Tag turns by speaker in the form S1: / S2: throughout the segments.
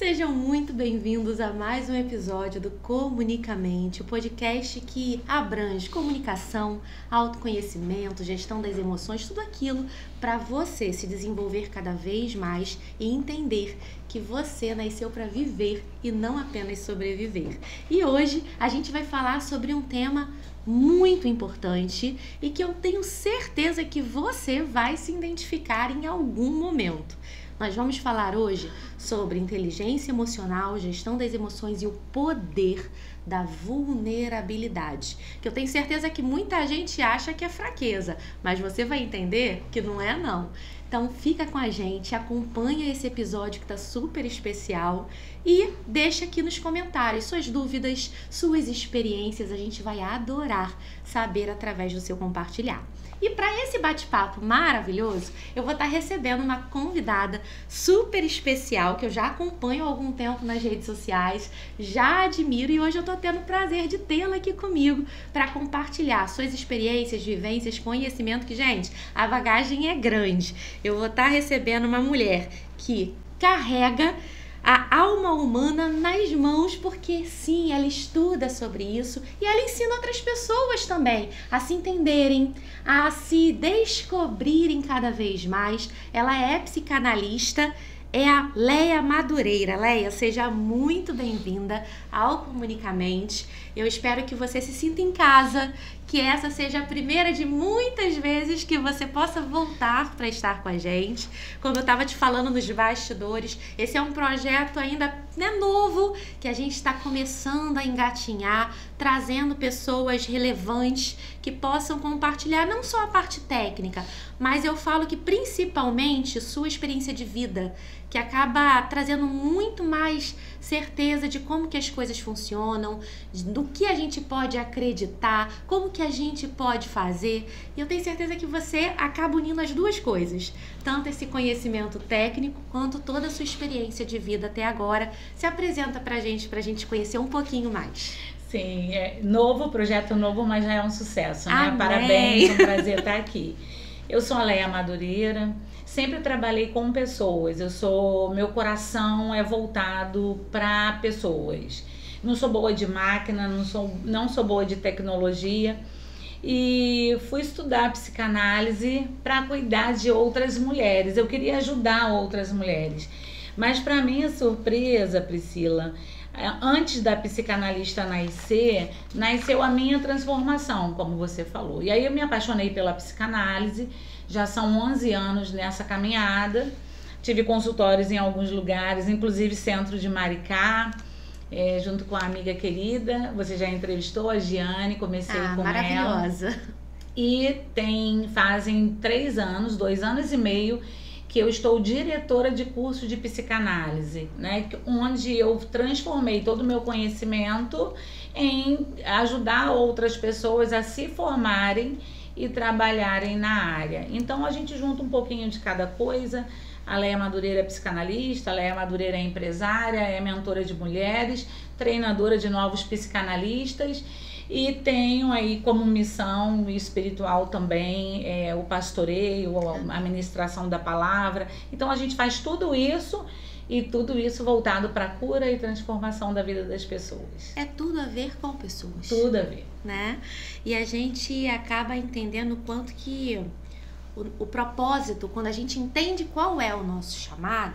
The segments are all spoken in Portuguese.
S1: Sejam muito bem-vindos a mais um episódio do Comunicamente, o podcast que abrange comunicação, autoconhecimento, gestão das emoções, tudo aquilo para você se desenvolver cada vez mais e entender que você nasceu para viver e não apenas sobreviver. E hoje a gente vai falar sobre um tema muito importante e que eu tenho certeza que você vai se identificar em algum momento. Nós vamos falar hoje sobre inteligência emocional, gestão das emoções e o poder da vulnerabilidade. Que eu tenho certeza que muita gente acha que é fraqueza, mas você vai entender que não é não. Então fica com a gente, acompanha esse episódio que tá super especial e deixa aqui nos comentários suas dúvidas, suas experiências, a gente vai adorar saber através do seu compartilhar. E para esse bate-papo maravilhoso, eu vou estar recebendo uma convidada super especial, que eu já acompanho há algum tempo nas redes sociais, já admiro e hoje eu estou tendo o prazer de tê-la aqui comigo para compartilhar suas experiências, vivências, conhecimento, que, gente, a bagagem é grande. Eu vou estar recebendo uma mulher que carrega a alma humana nas mãos, porque sim, ela estuda sobre isso e ela ensina outras pessoas também a se entenderem, a se descobrirem cada vez mais. Ela é psicanalista, é a Leia Madureira. Leia, seja muito bem-vinda ao Comunicamente. Eu espero que você se sinta em casa, que essa seja a primeira de muitas vezes que você possa voltar para estar com a gente. Como eu estava te falando nos bastidores, esse é um projeto ainda novo, que a gente está começando a engatinhar, trazendo pessoas relevantes que possam compartilhar não só a parte técnica, mas eu falo que principalmente sua experiência de vida, que acaba trazendo muito mais certeza de como que as coisas funcionam, do que a gente pode acreditar, como que a gente pode fazer. E eu tenho certeza que você acaba unindo as duas coisas, tanto esse conhecimento técnico quanto toda a sua experiência de vida até agora. Se apresenta pra gente conhecer um pouquinho mais.
S2: Sim, é novo, projeto novo, mas já é um sucesso, né?
S1: Amém.
S2: Parabéns, é um prazer estar aqui. Eu sou a Leia Madureira, sempre trabalhei com pessoas, meu coração é voltado para pessoas. Não sou boa de máquina, não sou boa de tecnologia e fui estudar psicanálise para cuidar de outras mulheres. Eu queria ajudar outras mulheres, mas para minha surpresa, Priscila, antes da psicanalista nascer, nasceu a minha transformação, como você falou. E aí eu me apaixonei pela psicanálise, já são 11 anos nessa caminhada. Tive consultórios em alguns lugares, inclusive Centro de Maricá, junto com a amiga querida. Você já entrevistou a Giane, comecei com
S1: maravilhosa.
S2: ela. E fazem 3 anos, 2 anos e meio, que eu estou diretora de curso de psicanálise, né? Onde eu transformei todo o meu conhecimento em ajudar outras pessoas a se formarem e trabalharem na área. Então a gente junta um pouquinho de cada coisa. A Leia Madureira é psicanalista, a Leia Madureira é empresária, é mentora de mulheres, treinadora de novos psicanalistas. E tenho aí como missão espiritual também o pastoreio, a ministração da palavra. Então a gente faz tudo isso e tudo isso voltado para a cura e transformação da vida das pessoas.
S1: É tudo a ver com pessoas.
S2: Tudo a ver.
S1: Né? E a gente acaba entendendo o quanto que o propósito, quando a gente entende qual é o nosso chamado,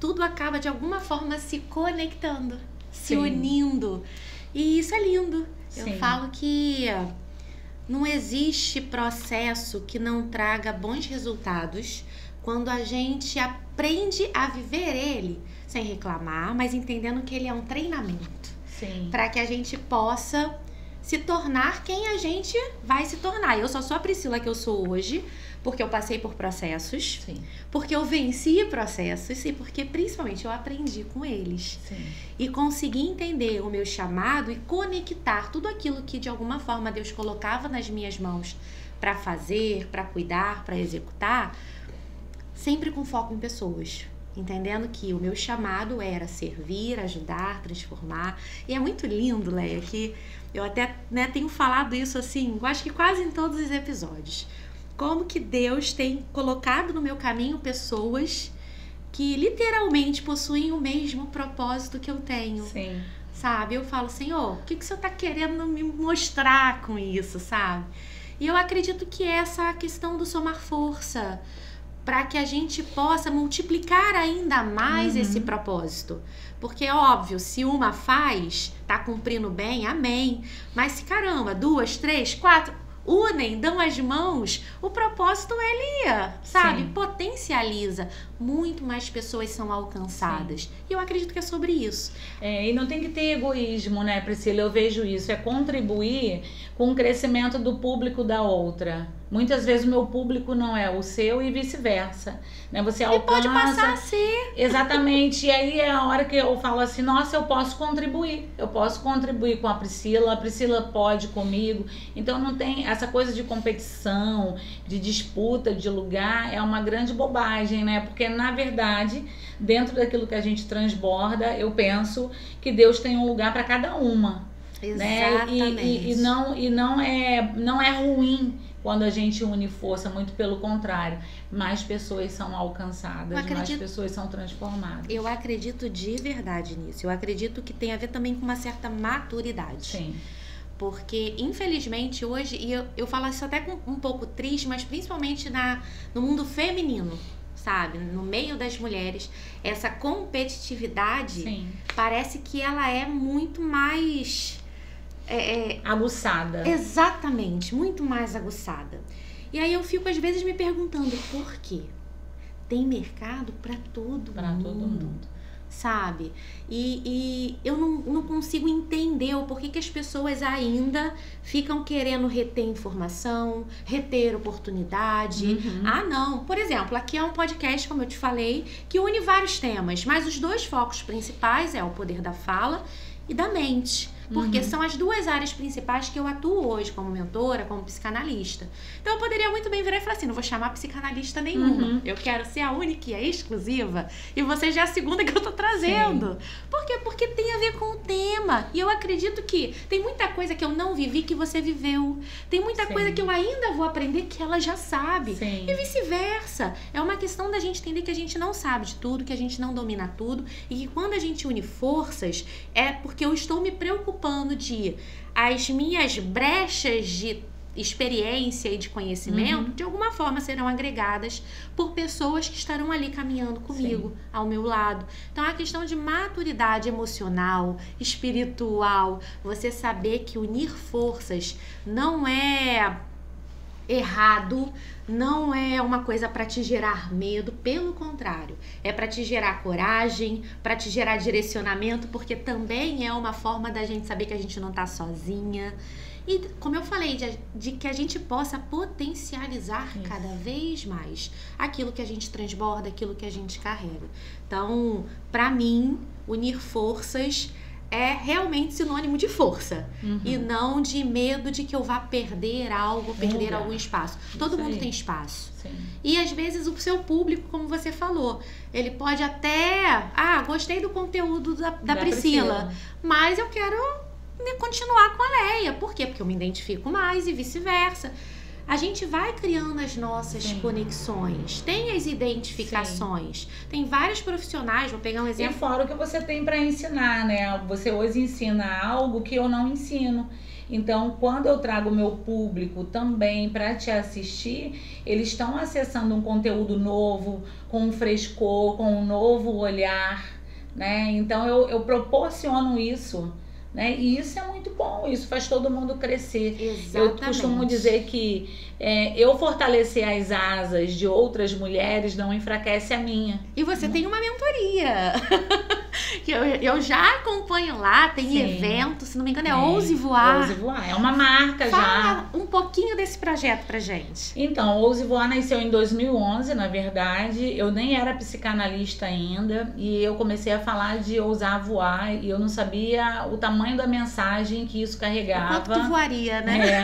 S1: tudo acaba de alguma forma se conectando, se unindo. E isso é lindo.
S2: Sim.
S1: Eu falo que não existe processo que não traga bons resultados quando a gente aprende a viver ele sem reclamar, mas entendendo que ele é um treinamento.
S2: Sim.
S1: Para que a gente possa se tornar quem a gente vai se tornar. Eu só sou a Priscila que eu sou hoje, porque eu passei por processos,
S2: Sim.
S1: porque eu venci processos e porque principalmente eu aprendi com eles.
S2: Sim.
S1: E consegui entender o meu chamado e conectar tudo aquilo que de alguma forma Deus colocava nas minhas mãos para fazer, para cuidar, para executar, sempre com foco em pessoas. Entendendo que o meu chamado era servir, ajudar, transformar. E é muito lindo, Leia, que eu até tenho falado isso assim, eu acho que quase em todos os episódios. Como que Deus tem colocado no meu caminho pessoas que literalmente possuem o mesmo propósito que eu tenho.
S2: Sim.
S1: Sabe? Eu falo, Senhor, o que o Senhor está querendo me mostrar com isso, sabe? E eu acredito que essa questão do somar força, para que a gente possa multiplicar ainda mais esse propósito. Porque é óbvio, se uma faz, tá cumprindo bem, amém. Mas se caramba, 2, 3, 4 unem, dão as mãos, o propósito ele, sabe,
S2: Sim.
S1: potencializa. Muito mais pessoas são alcançadas.
S2: Sim.
S1: E eu acredito que é sobre isso.
S2: E não tem que ter egoísmo, né, Priscila? Eu vejo isso, é contribuir com o crescimento do público da outra. Muitas vezes o meu público não é o seu e vice-versa, né? Você alcança...
S1: pode passar a ser.
S2: Exatamente, e aí é a hora que eu falo assim, nossa, eu posso contribuir com a Priscila pode comigo. Então não tem essa coisa de competição, de disputa de lugar, é uma grande bobagem, né? Porque na verdade, dentro daquilo que a gente transborda, eu penso que Deus tem um lugar para cada uma.
S1: Exatamente.
S2: Né? E não é ruim quando a gente une força, muito pelo contrário. Mais pessoas são alcançadas, mais pessoas são transformadas.
S1: Eu acredito de verdade nisso. Eu acredito que tem a ver também com uma certa maturidade.
S2: Sim.
S1: Porque, infelizmente, hoje, e eu falo isso até com um pouco triste, mas principalmente no mundo feminino, sabe? No meio das mulheres, essa competitividade,
S2: Sim.
S1: parece que ela é muito mais...
S2: aguçada.
S1: Exatamente, muito mais aguçada. E aí eu fico às vezes me perguntando por quê? Tem mercado para todo mundo, sabe? E eu não consigo entender o porquê que as pessoas ainda ficam querendo reter informação, reter oportunidade. Ah, não. Por exemplo, aqui é um podcast, como eu te falei, que une vários temas, mas os 2 focos principais é o poder da fala e da mente. Porque são as 2 áreas principais que eu atuo hoje como mentora, como psicanalista. Então eu poderia muito bem virar e falar assim, não vou chamar psicanalista nenhuma. Eu quero ser a única e a exclusiva. E você já é a segunda que eu tô trazendo. Sim. Por quê? Porque tem a ver com o tema. E eu acredito que tem muita coisa que eu não vivi que você viveu. Tem muita coisa que eu ainda vou aprender que ela já sabe.
S2: Sim.
S1: E vice-versa. É uma questão da gente entender que a gente não sabe de tudo, que a gente não domina tudo. E que quando a gente une forças, é porque eu estou me preocupando de as minhas brechas de experiência e de conhecimento, de alguma forma serão agregadas por pessoas que estarão ali caminhando comigo, sim, ao meu lado. Então, a questão de maturidade emocional, espiritual, você saber que unir forças não é errado, não é uma coisa para te gerar medo, pelo contrário, é para te gerar coragem, para te gerar direcionamento, porque também é uma forma da gente saber que a gente não tá sozinha. E como eu falei, de que a gente possa potencializar cada vez mais aquilo que a gente transborda, aquilo que a gente carrega. Então, para mim, unir forças é realmente sinônimo de força, e não de medo de que eu vá perder algo, perder algum espaço. Todo mundo tem espaço. Sim. E às vezes o seu público, como você falou, ele pode até... gostei do conteúdo da Priscila, mas eu quero continuar com a Leia. Por quê? Porque eu me identifico mais e vice-versa. A gente vai criando as nossas conexões, tem as identificações, tem vários profissionais, vou pegar um exemplo.
S2: E fora o que você tem para ensinar, né? Você hoje ensina algo que eu não ensino. Então, quando eu trago o meu público também para te assistir, eles estão acessando um conteúdo novo, com um frescor, com um novo olhar, né? Então, eu proporciono isso. Né? E isso é muito bom, isso faz todo mundo crescer.
S1: Exatamente.
S2: Eu costumo dizer que eu fortalecer as asas de outras mulheres não enfraquece a minha.
S1: E você tem uma mentoria. que eu já acompanho lá, tem evento, se não me engano, é Ouse Voar.
S2: Ouse Voar, é uma marca.
S1: Fala um pouquinho desse projeto pra gente.
S2: Então, Ouse Voar nasceu em 2011, na verdade. Eu nem era psicanalista ainda e eu comecei a falar de ousar voar e eu não sabia o tamanho da mensagem que isso carregava.
S1: O quanto que voaria, né?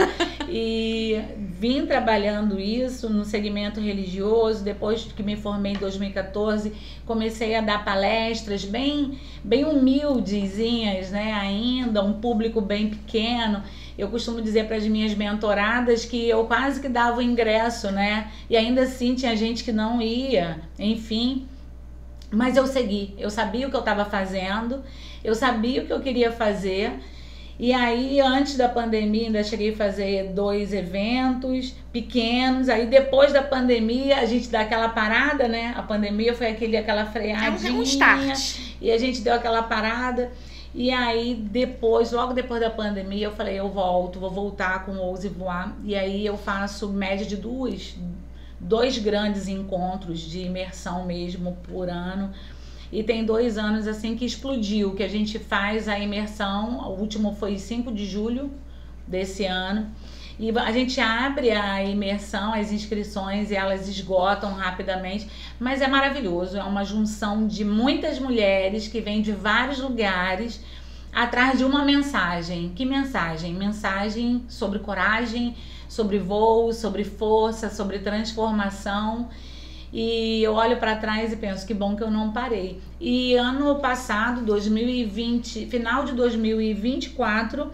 S2: E vim trabalhando isso no segmento religioso. Depois que me formei em 2014, comecei a dar palestras bem humildezinhas, né? Ainda, um público bem pequeno. Eu costumo dizer para as minhas mentoradas que eu quase que dava o ingresso, né? E ainda assim tinha gente que não ia, enfim. Mas eu segui, eu sabia o que eu estava fazendo, eu sabia o que eu queria fazer. E aí, antes da pandemia, ainda cheguei a fazer 2 eventos pequenos. Aí, depois da pandemia, a gente dá aquela parada, né? A pandemia foi aquela freadinha.
S1: Um start.
S2: E a gente deu aquela parada. E aí, logo depois da pandemia, eu falei, vou voltar com o Ouse Voar. E aí, eu faço média de 2 grandes encontros de imersão mesmo por ano. E tem 2 anos assim que explodiu, que a gente faz a imersão. O último foi 5 de julho desse ano. E a gente abre a imersão, as inscrições, e elas esgotam rapidamente. Mas é maravilhoso, é uma junção de muitas mulheres que vêm de vários lugares atrás de uma mensagem. Que mensagem? Mensagem sobre coragem, sobre voo, sobre força, sobre transformação. E eu olho para trás e penso, que bom que eu não parei. E ano passado, 2020, final de 2024,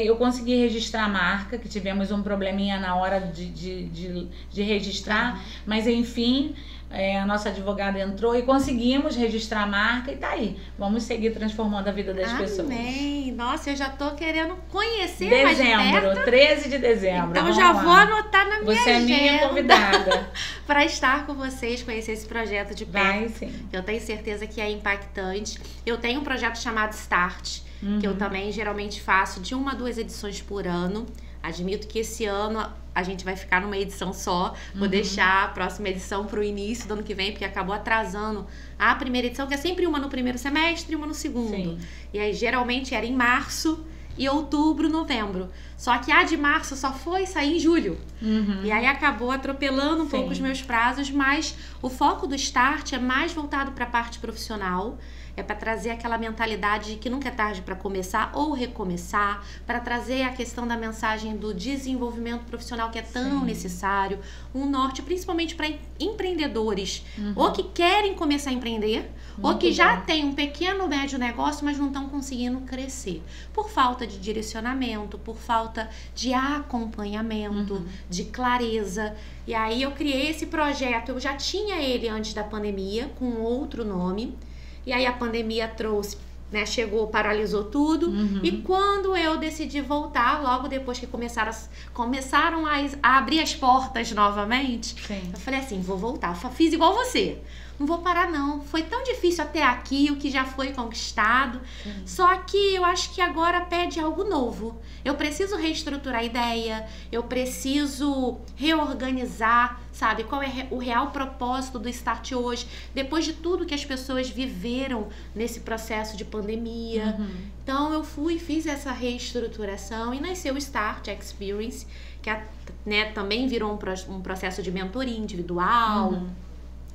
S2: eu consegui registrar a marca, que tivemos um probleminha na hora de registrar, mas enfim, a nossa advogada entrou e conseguimos registrar a marca e tá aí. Vamos seguir transformando a vida das pessoas.
S1: Amém! Nossa, eu já tô querendo conhecer mais perto.
S2: 13 de dezembro.
S1: Então já vou anotar na minha agenda.
S2: Você é minha convidada.
S1: Para estar com vocês, conhecer esse projeto de perto.
S2: Vai, sim.
S1: Eu tenho certeza que é impactante. Eu tenho um projeto chamado Start, que eu também geralmente faço de 1 a 2 edições por ano. Admito que esse ano a gente vai ficar numa edição só. Vou deixar a próxima edição para o início do ano que vem, porque acabou atrasando a primeira edição, que é sempre uma no primeiro semestre e uma no segundo.
S2: Sim.
S1: E aí, geralmente, era em março e outubro, novembro. Só que a de março só foi sair em julho. E aí acabou atropelando um pouco os meus prazos, mas o foco do Start é mais voltado para a parte profissional. É para trazer aquela mentalidade de que nunca é tarde para começar ou recomeçar, para trazer a questão da mensagem do desenvolvimento profissional que é tão necessário, um norte principalmente para empreendedores, ou que querem começar a empreender, ou que já têm um pequeno, médio negócio, mas não estão conseguindo crescer, por falta de direcionamento, por falta de acompanhamento, de clareza. E aí eu criei esse projeto, eu já tinha ele antes da pandemia, com outro nome. E aí a pandemia trouxe, né, chegou, paralisou tudo. E quando eu decidi voltar, logo depois que começaram a abrir as portas novamente, eu falei assim, vou voltar. Fiz igual você. Não vou parar não. Foi tão difícil até aqui, o que já foi conquistado. Só que eu acho que agora pede algo novo. Eu preciso reestruturar a ideia, eu preciso reorganizar, sabe? Qual é o real propósito do Start hoje, depois de tudo que as pessoas viveram nesse processo de pandemia. Então eu fiz essa reestruturação e nasceu o Start Experience, que né, também virou um processo de mentoria individual.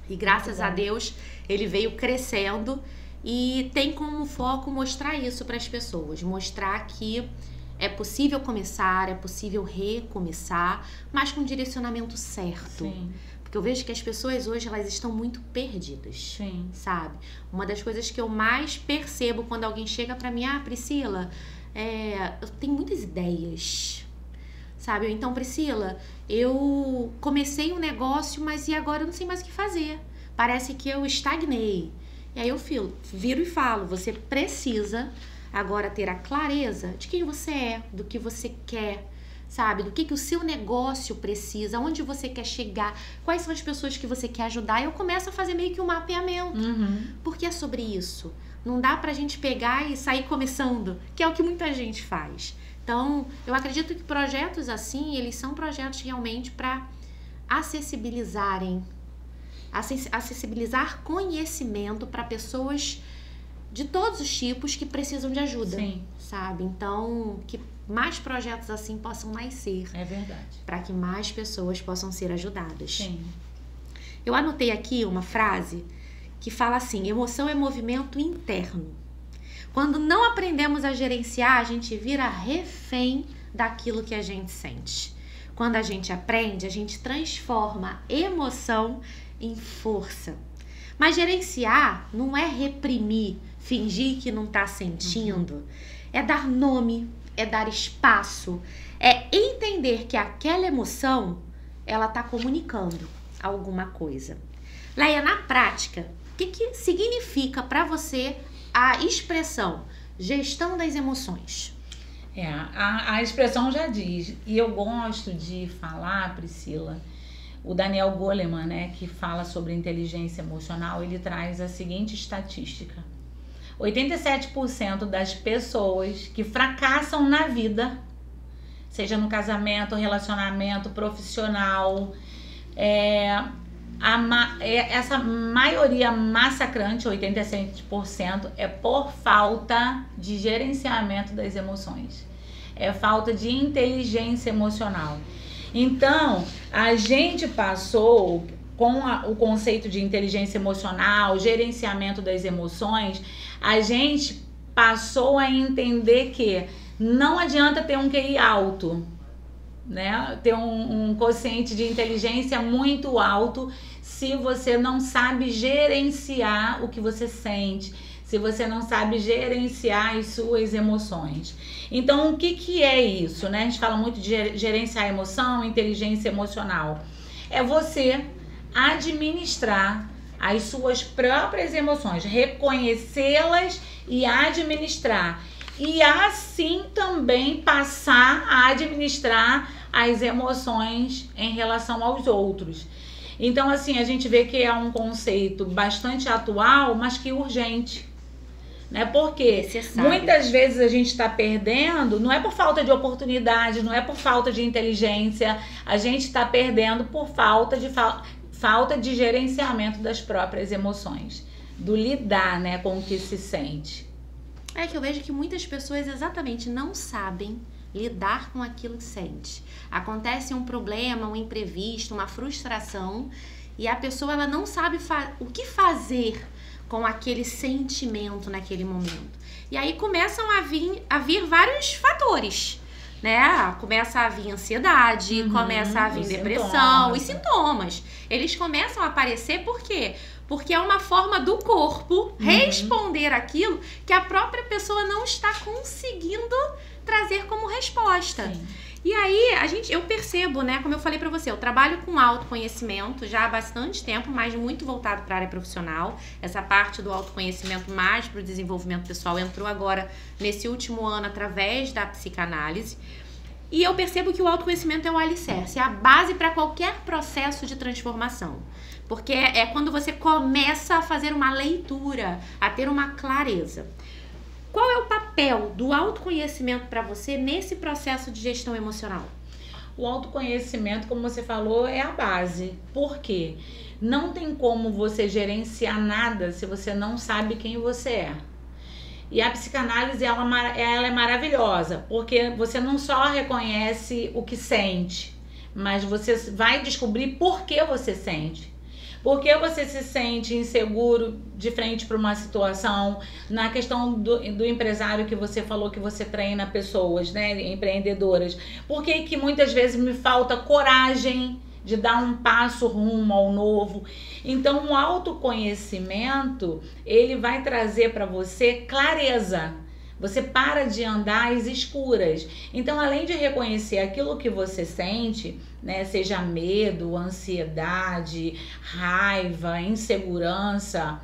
S1: E graças a Deus ele veio crescendo e tem como foco mostrar isso para as pessoas, mostrar que é possível começar, é possível recomeçar, mas com direcionamento certo. Porque eu vejo que as pessoas hoje, elas estão muito perdidas, sabe? Uma das coisas que eu mais percebo quando alguém chega pra mim, Priscila, eu tenho muitas ideias, sabe? Ou então, Priscila, eu comecei um negócio, mas e agora eu não sei mais o que fazer. Parece que eu estagnei. E aí eu viro e falo, você precisa agora ter a clareza de quem você é, do que você quer, sabe? Do que o seu negócio precisa, onde você quer chegar, quais são as pessoas que você quer ajudar. E eu começo a fazer meio que um mapeamento. Porque é sobre isso. Não dá pra gente pegar e sair começando, que é o que muita gente faz. Então, eu acredito que projetos assim, eles são projetos realmente para acessibilizar conhecimento para pessoas de todos os tipos que precisam de ajuda, sabe? Então, que mais projetos assim possam nascer.
S2: É verdade.
S1: Para que mais pessoas possam ser ajudadas. Eu anotei aqui uma frase que fala assim, emoção é movimento interno. Quando não aprendemos a gerenciar, a gente vira refém daquilo que a gente sente. Quando a gente aprende, a gente transforma emoção em força. Mas gerenciar não é reprimir, fingir que não está sentindo. É dar nome, é dar espaço, é entender que aquela emoção, ela está comunicando alguma coisa. Leia, na prática, que significa para você a expressão gestão das emoções?
S2: A expressão já diz, e eu gosto de falar, Priscila, o Daniel Goleman, né, que fala sobre inteligência emocional, ele traz a seguinte estatística: 87% das pessoas que fracassam na vida, seja no casamento, relacionamento, profissional, essa maioria massacrante, 87%, é por falta de gerenciamento das emoções. É falta de inteligência emocional. Então, a gente passou com o conceito de inteligência emocional, gerenciamento das emoções, a gente passou a entender que não adianta ter um QI alto, né? Ter um quociente de inteligência muito alto se você não sabe gerenciar o que você sente, se você não sabe gerenciar as suas emoções. Então, o que é isso, né? A gente fala muito de gerenciar a emoção, inteligência emocional. É você administrar as suas próprias emoções, reconhecê-las e administrar. E assim também passar a administrar as emoções em relação aos outros. Então, assim, a gente vê que é um conceito bastante atual, mas que urgente, né? Porque muitas vezes a gente está perdendo, não é por falta de oportunidade, não é por falta de inteligência, a gente está perdendo por falta de gerenciamento das próprias emoções, do lidar, né, com o que se sente.
S1: É que eu vejo que muitas pessoas exatamente não sabem lidar com aquilo que sente. Acontece um problema, um imprevisto, uma frustração, e a pessoa ela não sabe o que fazer com aquele sentimento naquele momento. E aí começam a vir vários fatores, né? Começa a vir ansiedade, começa a vir depressão, os sintomas. Eles começam a aparecer por quê? Porque é uma forma do corpo responder aquilo que a própria pessoa não está conseguindo trazer como resposta. Sim. E aí, eu percebo, né, como eu falei pra você, eu trabalho com autoconhecimento já há bastante tempo, mas muito voltado para a área profissional. Essa parte do autoconhecimento mais para o desenvolvimento pessoal entrou agora nesse último ano através da psicanálise. E eu percebo que o autoconhecimento é o alicerce, é a base para qualquer processo de transformação. Porque é quando você começa a fazer uma leitura, a ter uma clareza. Qual é o papel do autoconhecimento para você nesse processo de gestão emocional?
S2: O autoconhecimento, como você falou, é a base. Por quê? Não tem como você gerenciar nada se você não sabe quem você é. E a psicanálise, ela é maravilhosa, porque você não só reconhece o que sente, mas você vai descobrir por que você sente. Por que você se sente inseguro de frente para uma situação? Na questão do empresário que você falou que você treina pessoas, né, empreendedoras. Por que muitas vezes me falta coragem de dar um passo rumo ao novo? Então, o autoconhecimento, ele vai trazer para você clareza. Você para de andar às escuras. Então, além de reconhecer aquilo que você sente, né, seja medo, ansiedade, raiva, insegurança,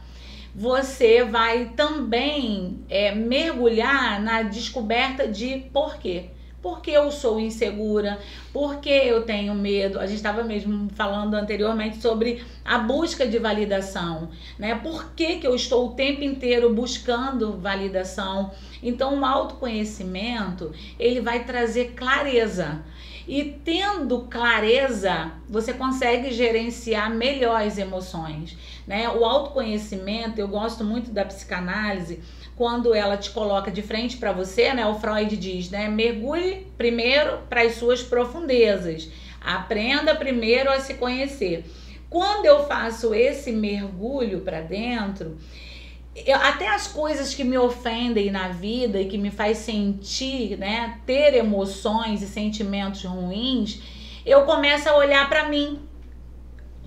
S2: você vai também mergulhar na descoberta de por quê. Por que eu sou insegura? Por que eu tenho medo? A gente estava mesmo falando anteriormente sobre a busca de validação, né? Por que eu estou o tempo inteiro buscando validação? Então, o autoconhecimento, ele vai trazer clareza. E tendo clareza, você consegue gerenciar melhor as emoções, né? O autoconhecimento, eu gosto muito da psicanálise, quando ela te coloca de frente para você, né? O Freud diz, né? Mergulhe primeiro para as suas profundezas. Aprenda primeiro a se conhecer. Quando eu faço esse mergulho para dentro, até as coisas que me ofendem na vida e que me faz sentir, né? Ter emoções e sentimentos ruins, eu começo a olhar para mim.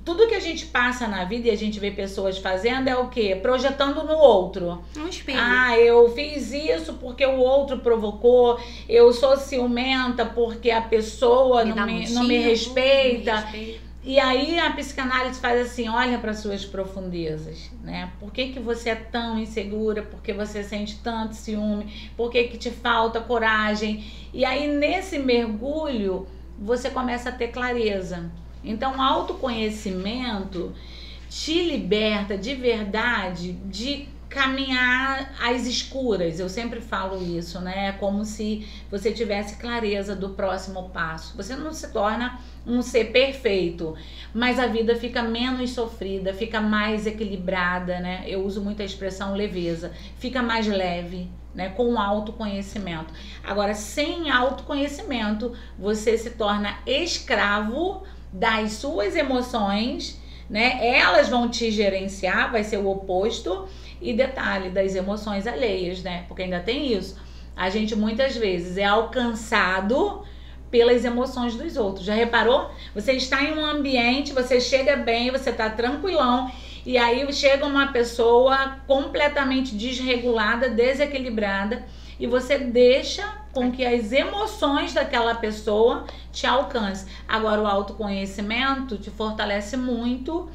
S2: Tudo que a gente passa na vida e a gente vê pessoas fazendo é o quê? Projetando no outro.
S1: Um espelho.
S2: Ah, eu fiz isso porque o outro provocou. Eu sou ciumenta porque a pessoa não me respeita. E aí a psicanálise faz assim, olha para suas profundezas, né? Por que que você é tão insegura? Por que você sente tanto ciúme? Por que que te falta coragem? E aí nesse mergulho você começa a ter clareza. Então o autoconhecimento te liberta de verdade de caminhar às escuras. Eu sempre falo isso, né? É como se você tivesse clareza do próximo passo. Você não se torna um ser perfeito, mas a vida fica menos sofrida, fica mais equilibrada, né? Eu uso muito a expressão leveza, fica mais leve, né? Com autoconhecimento. Agora, sem autoconhecimento, você se torna escravo das suas emoções, né? Elas vão te gerenciar, vai ser o oposto. E detalhe, das emoções alheias, né? Porque ainda tem isso. A gente muitas vezes é alcançado pelas emoções dos outros. Já reparou? Você está em um ambiente, você chega bem, você está tranquilão, e aí chega uma pessoa completamente desregulada, desequilibrada, e você deixa com que as emoções daquela pessoa te alcancem. Agora, o autoconhecimento te fortalece muito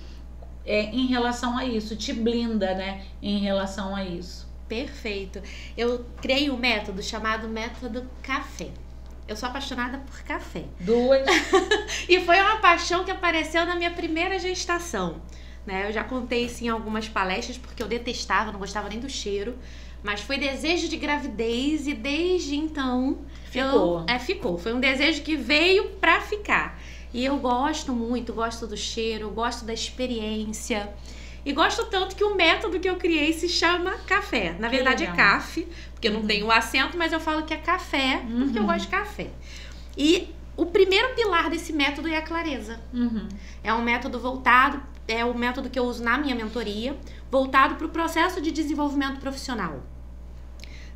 S2: em relação a isso, te blinda, né, em relação a isso.
S1: Perfeito. Eu criei um método chamado método café. Eu sou apaixonada por café.
S2: Duas.
S1: E foi uma paixão que apareceu na minha primeira gestação, né? Eu já contei isso em algumas palestras, porque eu detestava, não gostava nem do cheiro. Mas foi desejo de gravidez e desde então... Ficou. Foi um desejo que veio pra ficar. E eu gosto muito, gosto do cheiro, gosto da experiência. E gosto tanto que o método que eu criei se chama café. Na verdade é CAF, porque eu não tenho o acento, mas eu falo que é café, porque eu gosto de café. E o primeiro pilar desse método é a clareza. É um método voltado, é o método que eu uso na minha mentoria, voltado para o processo de desenvolvimento profissional.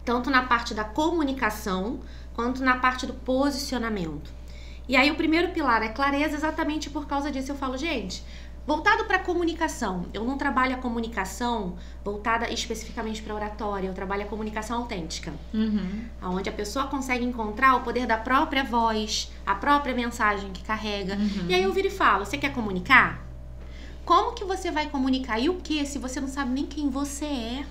S1: Tanto na parte da comunicação, quanto na parte do posicionamento. E aí o primeiro pilar é clareza, exatamente por causa disso eu falo, gente, voltado para a comunicação, eu não trabalho a comunicação voltada especificamente para oratória, eu trabalho a comunicação autêntica, onde a pessoa consegue encontrar o poder da própria voz, a própria mensagem que carrega. E aí eu viro e falo, você quer comunicar? Como que você vai comunicar e o que se você não sabe nem quem você é?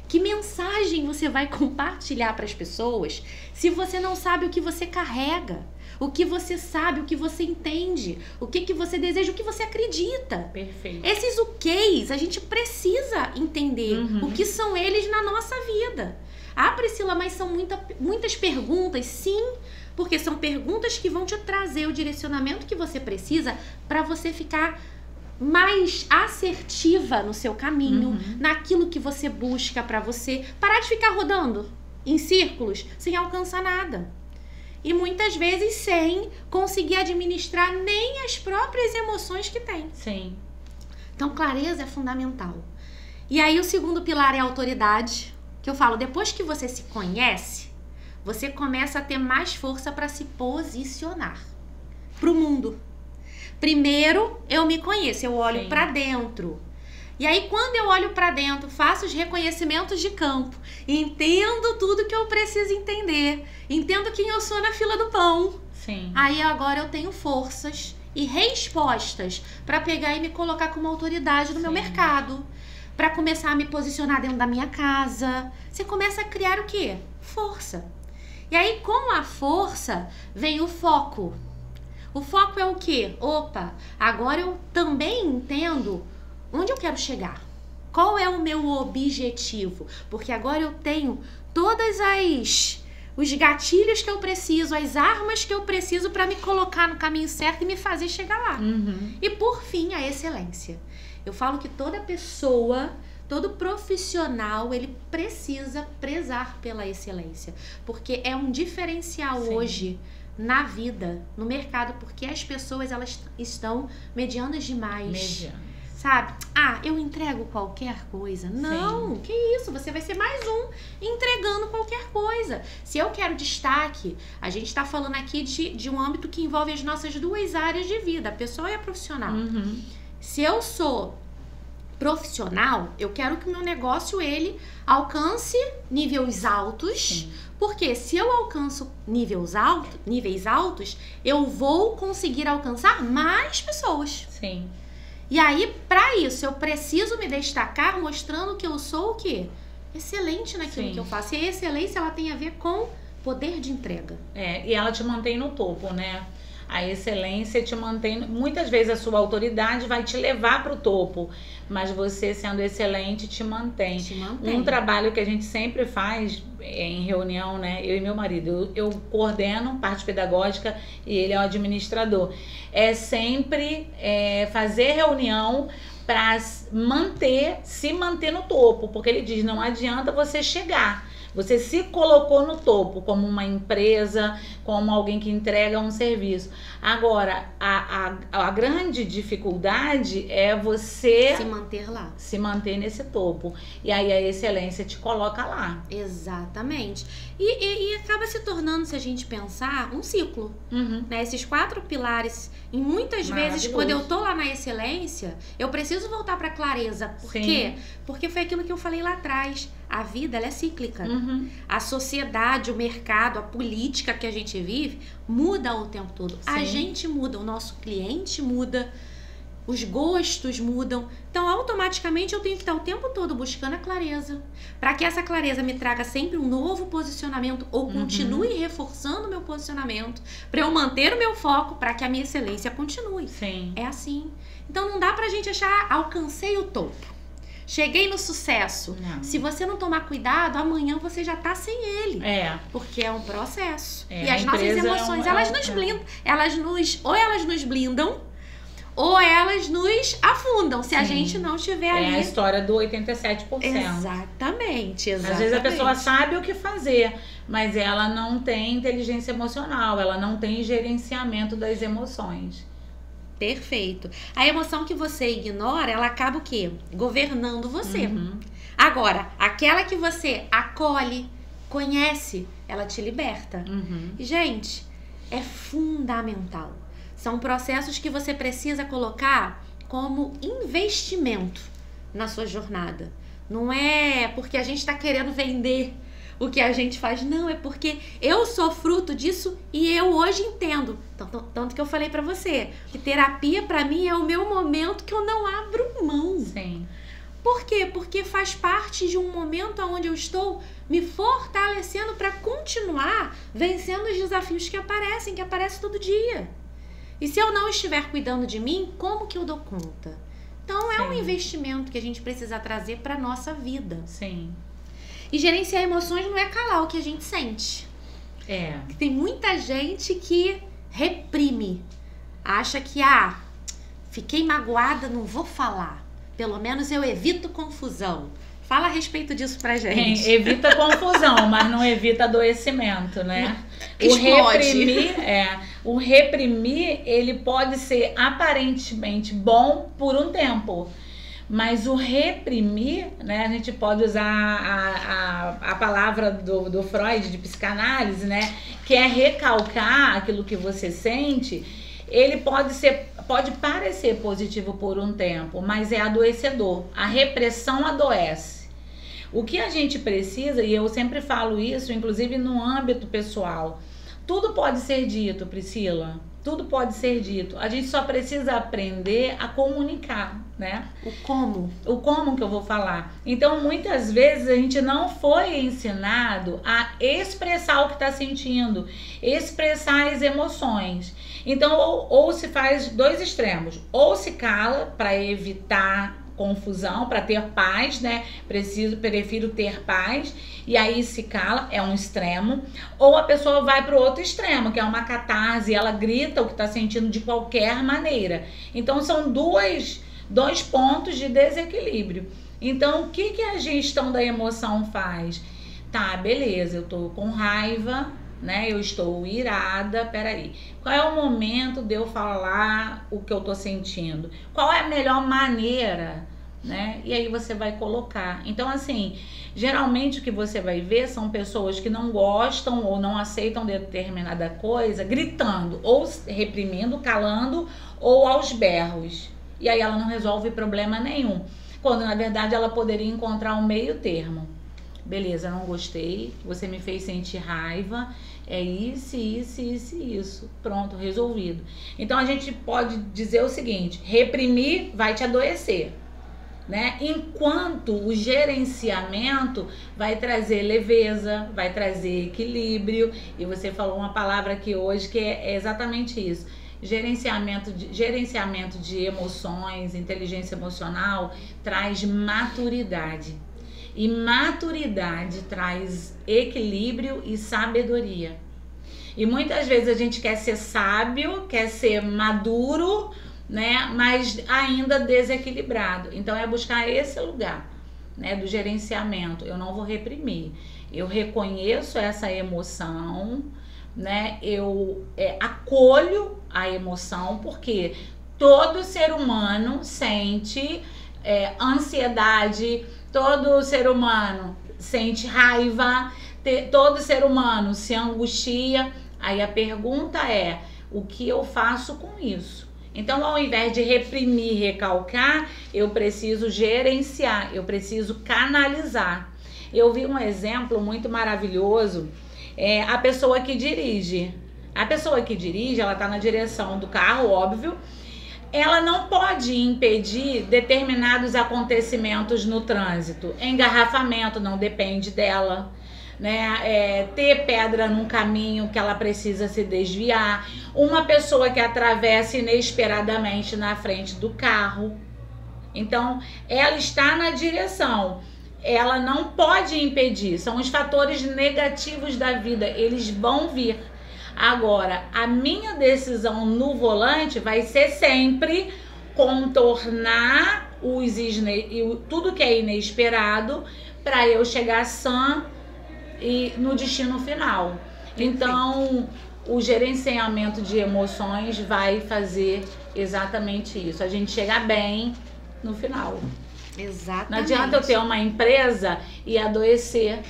S1: Que mensagem você vai compartilhar para as pessoas se você não sabe o que você carrega? O que você sabe, o que você entende, o que você deseja, o que você acredita.
S2: Perfeito.
S1: Esses ok's a gente precisa entender o que são eles na nossa vida. Ah, Priscila, mas são muitas perguntas, sim, porque são perguntas que vão te trazer o direcionamento que você precisa para você ficar mais assertiva no seu caminho, naquilo que você busca para você. Parar de ficar rodando em círculos sem alcançar nada. E muitas vezes sem conseguir administrar nem as próprias emoções que tem.
S2: Sim.
S1: Então, clareza é fundamental. E aí, o segundo pilar é a autoridade, que eu falo, depois que você se conhece, você começa a ter mais força para se posicionar pro mundo. Primeiro, eu me conheço, eu olho para dentro. E aí, quando eu olho para dentro, faço os reconhecimentos de campo, entendo tudo que eu preciso entender, entendo quem eu sou na fila do pão.
S2: Sim.
S1: Aí agora eu tenho forças e respostas para pegar e me colocar como autoridade no meu mercado, para começar a me posicionar dentro da minha casa. Você começa a criar o quê? Força. E aí, com a força, vem o foco. O foco é o quê? Opa, agora eu também entendo onde eu quero chegar? Qual é o meu objetivo? Porque agora eu tenho todas os gatilhos que eu preciso, as armas que eu preciso para me colocar no caminho certo e me fazer chegar lá. E por fim, a excelência. Eu falo que toda pessoa, todo profissional, ele precisa prezar pela excelência. Porque é um diferencial hoje na vida, no mercado, porque as pessoas elas estão medianas demais. Sabe? Ah, eu entrego qualquer coisa. Não, que isso, você vai ser mais um entregando qualquer coisa. Se eu quero destaque, a gente está falando aqui de um âmbito que envolve as nossas duas áreas de vida, a pessoa e a profissional. Se eu sou profissional, eu quero que o meu negócio, ele alcance níveis altos. Sim. Porque se eu alcanço níveis altos, eu vou conseguir alcançar mais pessoas.
S2: Sim.
S1: E aí, para isso, eu preciso me destacar mostrando que eu sou o quê? Excelente naquilo que eu faço. E a excelência, ela tem a ver com poder de entrega.
S2: E ela te mantém no topo, né? A excelência te mantém... Muitas vezes a sua autoridade vai te levar para o topo, mas você sendo excelente te mantém. Um trabalho que a gente sempre faz em reunião, né? Eu e meu marido, eu coordeno parte pedagógica e ele é o administrador. É sempre fazer reunião para se manter no topo, porque ele diz, não adianta você chegar. Você se colocou no topo como uma empresa, como alguém que entrega um serviço. Agora, a grande dificuldade é você...
S1: se manter lá.
S2: Se manter nesse topo. E aí a excelência te coloca lá.
S1: Exatamente. E acaba se tornando, se a gente pensar, um ciclo. Né? Esses 4 pilares, e muitas vezes, quando eu tô lá na excelência, eu preciso voltar pra clareza. Por quê? Porque foi aquilo que eu falei lá atrás. A vida, ela é cíclica. A sociedade, o mercado, a política que a gente vive muda o tempo todo. Sim. A gente muda, o nosso cliente muda, os gostos mudam. Então, automaticamente, eu tenho que estar o tempo todo buscando a clareza. Para que essa clareza me traga sempre um novo posicionamento ou continue reforçando o meu posicionamento, para eu manter o meu foco, para que a minha excelência continue.
S2: Sim.
S1: É assim. Então, não dá pra gente achar, alcancei o topo. Cheguei no sucesso.
S2: Não.
S1: Se você não tomar cuidado, amanhã você já tá sem ele. Porque é um processo. E as nossas emoções, elas nos blindam. Ou elas nos blindam, ou elas nos afundam, se a gente não estiver ali.
S2: É a história do 87%.
S1: Exatamente.
S2: Às vezes a pessoa sabe o que fazer, mas ela não tem inteligência emocional, ela não tem gerenciamento das emoções.
S1: Perfeito. A emoção que você ignora, ela acaba o quê? Governando você. Agora, aquela que você acolhe, conhece, ela te liberta. E, gente, é fundamental. São processos que você precisa colocar como investimento na sua jornada. Não é porque a gente está querendo vender o que a gente faz, não, é porque eu sou fruto disso e eu hoje entendo. Tanto que eu falei pra você, que terapia pra mim é o meu momento que eu não abro mão.
S2: Sim.
S1: Por quê? Porque faz parte de um momento onde eu estou me fortalecendo pra continuar vencendo os desafios que aparecem todo dia. E se eu não estiver cuidando de mim, como que eu dou conta? Então é um investimento que a gente precisa trazer pra nossa vida.
S2: Sim.
S1: E gerenciar emoções não é calar o que a gente sente. Tem muita gente que reprime. Acha que, fiquei magoada, não vou falar. Pelo menos eu evito confusão. Fala a respeito disso pra gente.
S2: Evita confusão, mas não evita adoecimento, né? O reprimir, ele pode ser aparentemente bom por um tempo. Mas o reprimir, né, a gente pode usar a palavra do Freud, de psicanálise, né, que é recalcar aquilo que você sente, ele pode parecer positivo por um tempo, mas é adoecedor. A repressão adoece. O que a gente precisa, e eu sempre falo isso, inclusive no âmbito pessoal, tudo pode ser dito, Priscila. Tudo pode ser dito. A gente só precisa aprender a comunicar, né?
S1: O como.
S2: O como que eu vou falar. Então, muitas vezes, a gente não foi ensinado a expressar o que está sentindo. Expressar as emoções. Então, ou se faz 2 extremos. Ou se cala para evitar confusão, para ter paz, né? Prefiro ter paz, e aí se cala, é um extremo. Ou a pessoa vai para o outro extremo, que é uma catarse, ela grita o que está sentindo de qualquer maneira. Então são dois pontos de desequilíbrio. Então o que a gestão da emoção faz? Tá, beleza, eu tô com raiva, né? Eu estou irada, peraí. Qual é o momento de eu falar o que eu tô sentindo? Qual é a melhor maneira, né? E aí você vai colocar. Então, assim, geralmente o que você vai ver são pessoas que não gostam ou não aceitam determinada coisa, gritando, ou reprimindo, calando, ou aos berros. E aí ela não resolve problema nenhum. quando na verdade ela poderia encontrar um meio termo. Beleza, não gostei, você me fez sentir raiva, é isso. Pronto, resolvido. Então a gente pode dizer o seguinte: reprimir vai te adoecer, né? Enquanto o gerenciamento vai trazer leveza, vai trazer equilíbrio. E você falou uma palavra aqui hoje que é exatamente isso. Gerenciamento de emoções, inteligência emocional traz maturidade. E maturidade traz equilíbrio e sabedoria. E muitas vezes a gente quer ser sábio, quer ser maduro, né? Mas ainda desequilibrado. Então é buscar esse lugar, né? Do gerenciamento. Eu não vou reprimir. Eu reconheço essa emoção, né? Eu acolho a emoção, porque todo ser humano sente ansiedade. Todo ser humano sente raiva, todo ser humano se angustia. Aí a pergunta é: o que eu faço com isso? Então, ao invés de reprimir, recalcar, eu preciso gerenciar, eu preciso canalizar. Eu vi um exemplo muito maravilhoso, a pessoa que dirige. A pessoa que dirige, ela está na direção do carro, óbvio. Ela não pode impedir determinados acontecimentos no trânsito. Engarrafamento não depende dela, né? Ter pedra num caminho que ela precisa se desviar. Uma pessoa que atravessa inesperadamente na frente do carro. Então, ela está na direção. Ela não pode impedir. São os fatores negativos da vida. Eles vão vir. Agora, a minha decisão no volante vai ser sempre contornar tudo que é inesperado para eu chegar sã e no destino final. Perfeito. Então, o gerenciamento de emoções vai fazer exatamente isso. A gente chegar bem no final.
S1: Exatamente.
S2: Não adianta eu ter uma empresa e adoecer,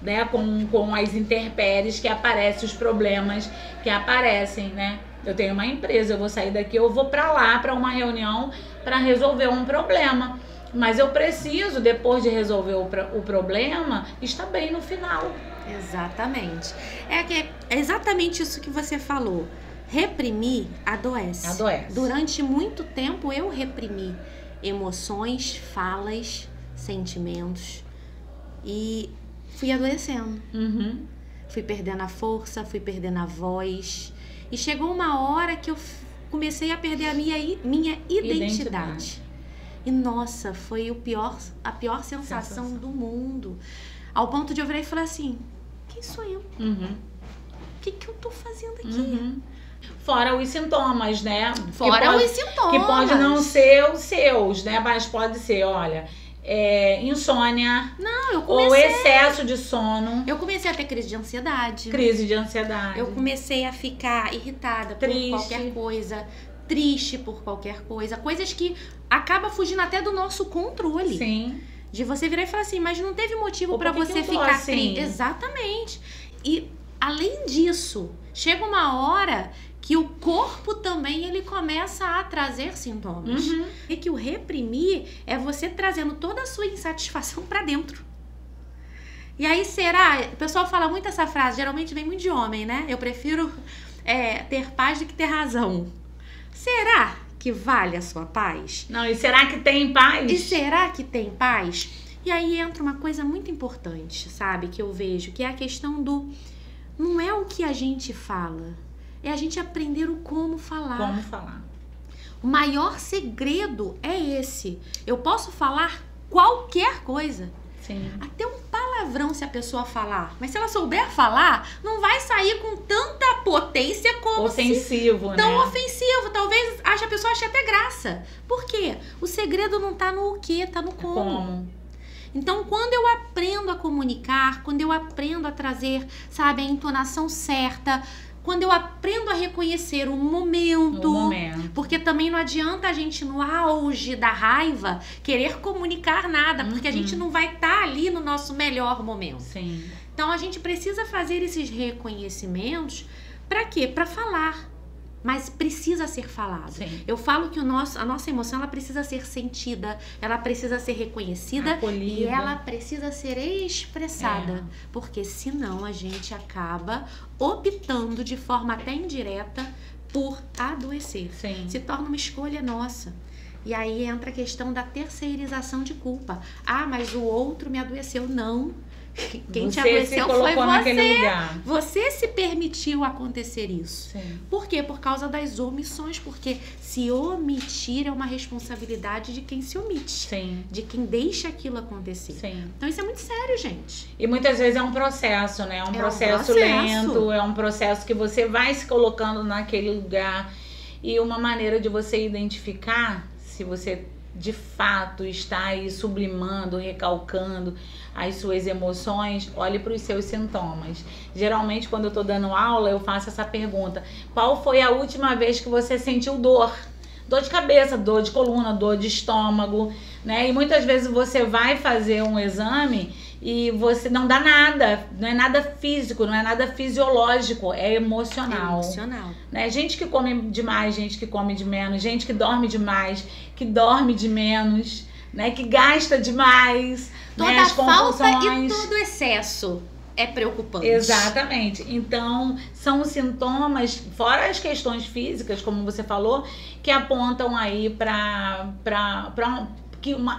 S2: né, com as intempéries que aparecem, os problemas que aparecem, né? Eu tenho uma empresa, eu vou sair daqui, eu vou para lá para uma reunião para resolver um problema, mas eu preciso, depois de resolver o problema, estar bem no final.
S1: Exatamente. É exatamente isso que você falou. Reprimir adoece. Durante muito tempo eu reprimi emoções, falas, sentimentos e fui adoecendo. Fui perdendo a força, fui perdendo a voz. E chegou uma hora que eu comecei a perder a minha identidade. E nossa, foi a pior sensação do mundo. Ao ponto de eu virar e falar assim: quem sou eu? O que eu tô fazendo aqui?
S2: Fora os sintomas, né?
S1: Os sintomas.
S2: Que pode não ser os seus, né? Mas pode ser, olha... insônia.
S1: Não, eu comecei...
S2: Ou excesso de sono.
S1: Eu comecei a ter crise de ansiedade.
S2: Eu
S1: comecei a ficar irritada por qualquer coisa. Triste por qualquer coisa. Coisas que acabam fugindo até do nosso controle.
S2: Sim.
S1: De você virar e falar assim, mas não teve motivo pra você ficar assim. Exatamente. E além disso, chega uma hora que o corpo também ele começa a trazer sintomas. E que o reprimir é você trazendo toda a sua insatisfação pra dentro. E aí o pessoal fala muito essa frase, geralmente vem muito de homem, né? Eu prefiro ter paz do que ter razão. Será que vale a sua paz?
S2: Não, e será que tem paz?
S1: E aí entra uma coisa muito importante, sabe? Que eu vejo, que é a questão do... Não é o que a gente fala, é a gente aprender o como falar.
S2: Como falar.
S1: O maior segredo é esse. Eu posso falar qualquer coisa.
S2: Sim.
S1: Até um palavrão se a pessoa falar. Mas se ela souber falar, não vai sair com tanta potência como
S2: ofensivo, né?
S1: Tão ofensivo. Talvez a pessoa ache até graça. Por quê? O segredo não tá no quê, tá no como. Então, quando eu aprendo a comunicar, quando eu aprendo a trazer, sabe, a entonação certa, quando eu aprendo a reconhecer o momento, porque também não adianta a gente, no auge da raiva, querer comunicar nada, porque a gente não vai estar ali no nosso melhor momento.
S2: Sim.
S1: Então, a gente precisa fazer esses reconhecimentos para quê? Para falar. mas precisa ser falado.
S2: Sim.
S1: Eu falo que a nossa emoção, ela precisa ser sentida, ela precisa ser reconhecida,
S2: acolhida.
S1: e ela precisa ser expressada, porque senão a gente acaba optando de forma até indireta por adoecer.
S2: Sim.
S1: Se torna uma escolha nossa. E aí entra a questão da terceirização de culpa. Ah, mas o outro me adoeceu. Não. Quem te adoeceu foi você. Você se permitiu acontecer isso.
S2: Sim.
S1: Por quê? Por causa das omissões. Porque se omitir é uma responsabilidade de quem se omite.
S2: Sim.
S1: De quem deixa aquilo acontecer.
S2: Sim.
S1: Então isso é muito sério, gente.
S2: E muitas vezes é um processo, né? É um processo lento, é um processo que você vai se colocando naquele lugar. E uma maneira de você identificar se você de fato está aí sublimando, recalcando as suas emoções, olhe para os seus sintomas. Geralmente, quando eu estou dando aula, eu faço essa pergunta: qual foi a última vez que você sentiu dor? Dor de cabeça, dor de coluna, dor de estômago, né? E muitas vezes você vai fazer um exame e você não dá nada, não é nada físico, não é nada fisiológico, é emocional.
S1: É emocional.
S2: Né? Gente que come demais, gente que come de menos, gente que dorme demais, que dorme de menos, né? Que gasta demais.
S1: Toda
S2: né? As
S1: falta e
S2: compulsões.
S1: todo excesso é preocupante.
S2: Exatamente. Então, são sintomas, fora as questões físicas, como você falou, que apontam aí para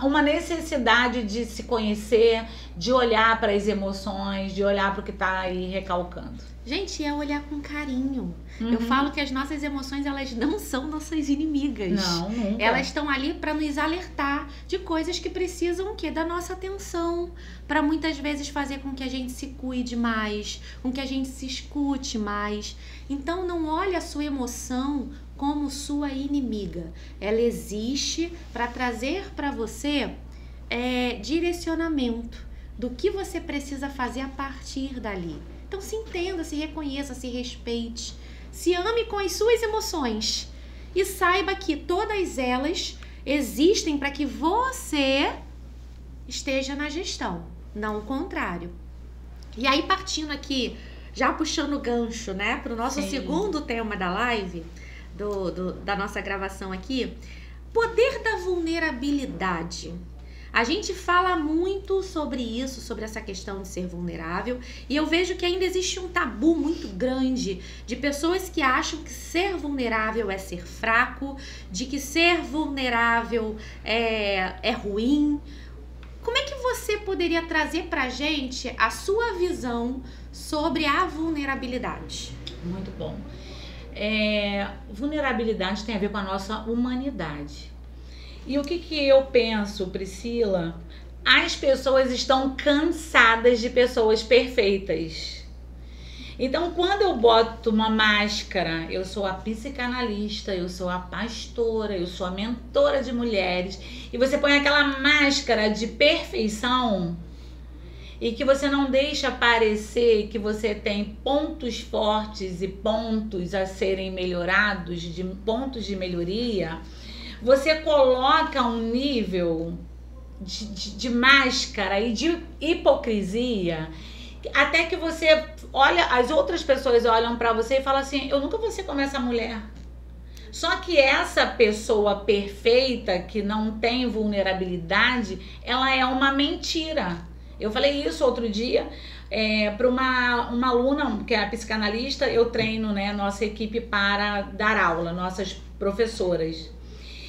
S2: uma necessidade de se conhecer, de olhar para as emoções, de olhar para o que está aí recalcando.
S1: Gente, é olhar com carinho. Eu falo que as nossas emoções, elas não são nossas inimigas.
S2: Não, nunca.
S1: Elas estão ali para nos alertar de coisas que precisam o quê? Da nossa atenção. Para muitas vezes fazer com que a gente se cuide mais, com que a gente se escute mais. Então não olhe a sua emoção como sua inimiga. Ela existe para trazer para você direcionamento do que você precisa fazer a partir dali. Então se entenda, se reconheça, se respeite, se ame com as suas emoções e saiba que todas elas existem para que você esteja na gestão, não o contrário. E aí partindo aqui, já puxando o gancho, né, para o nosso segundo tema da live, da nossa gravação aqui, poder da vulnerabilidade. A gente fala muito sobre isso, sobre essa questão de ser vulnerável, e eu vejo que ainda existe um tabu muito grande de pessoas que acham que ser vulnerável é ser fraco, de que ser vulnerável é ruim. Como é que você poderia trazer pra gente a sua visão sobre a vulnerabilidade?
S2: Muito bom. Vulnerabilidade tem a ver com a nossa humanidade. E o que eu penso, Priscila? As pessoas estão cansadas de pessoas perfeitas. Então, quando eu boto uma máscara, eu sou a psicanalista, eu sou a pastora, eu sou a mentora de mulheres, e você põe aquela máscara de perfeição e que você não deixa parecer que você tem pontos fortes e pontos a serem melhorados, pontos de melhoria, você coloca um nível de máscara e de hipocrisia, até que você olha, as outras pessoas olham pra você e falam assim: eu nunca vou ser como essa mulher. Só que essa pessoa perfeita, que não tem vulnerabilidade, ela é uma mentira. Eu falei isso outro dia para uma aluna, que é a psicanalista. Eu treino, né, nossa equipe para dar aula, nossas professoras.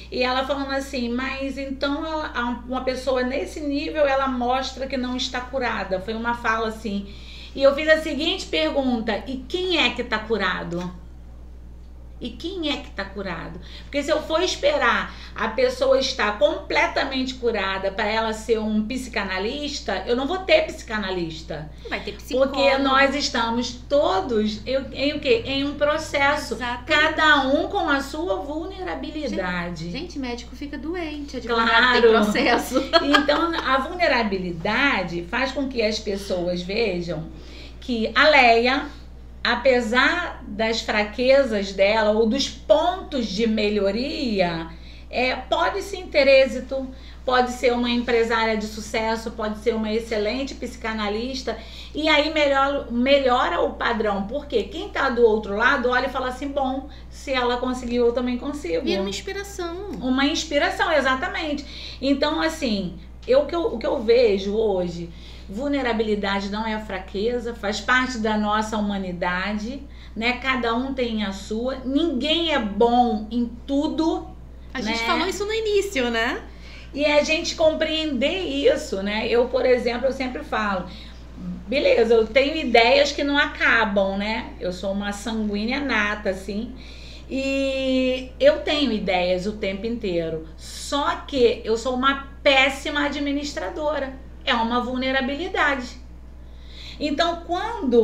S2: E ela falando assim: mas então uma pessoa nesse nível, ela mostra que não está curada. Foi uma fala assim. E eu fiz a seguinte pergunta: e quem é que está curado? E quem é que está curado? Porque se eu for esperar a pessoa estar completamente curada para ela ser um psicanalista, eu não vou ter psicanalista.
S1: Vai ter psicólogo.
S2: Porque nós estamos todos em o quê? Em um processo.
S1: Exatamente.
S2: Cada um com a sua vulnerabilidade.
S1: Gente, médico fica doente,
S2: Claro.
S1: tem processo.
S2: Então, a vulnerabilidade faz com que as pessoas vejam que a Leia, apesar das fraquezas dela ou dos pontos de melhoria, pode sim ter êxito, pode ser uma empresária de sucesso, pode ser uma excelente psicanalista, e aí melhora o padrão, porque quem tá do outro lado olha e fala assim, bom, se ela conseguiu, eu também consigo.
S1: E uma inspiração.
S2: Uma inspiração, exatamente. Então, assim, o que eu vejo hoje, vulnerabilidade não é fraqueza, faz parte da nossa humanidade, né? Cada um tem a sua, ninguém é bom em tudo.
S1: A gente falou isso no início, né?
S2: E a gente compreender isso, né? Eu, por exemplo, eu sempre falo, beleza, eu tenho ideias que não acabam, né? Eu sou uma sanguínea nata, assim, e eu tenho ideias o tempo inteiro. Só que eu sou uma péssima administradora. É uma vulnerabilidade. Então,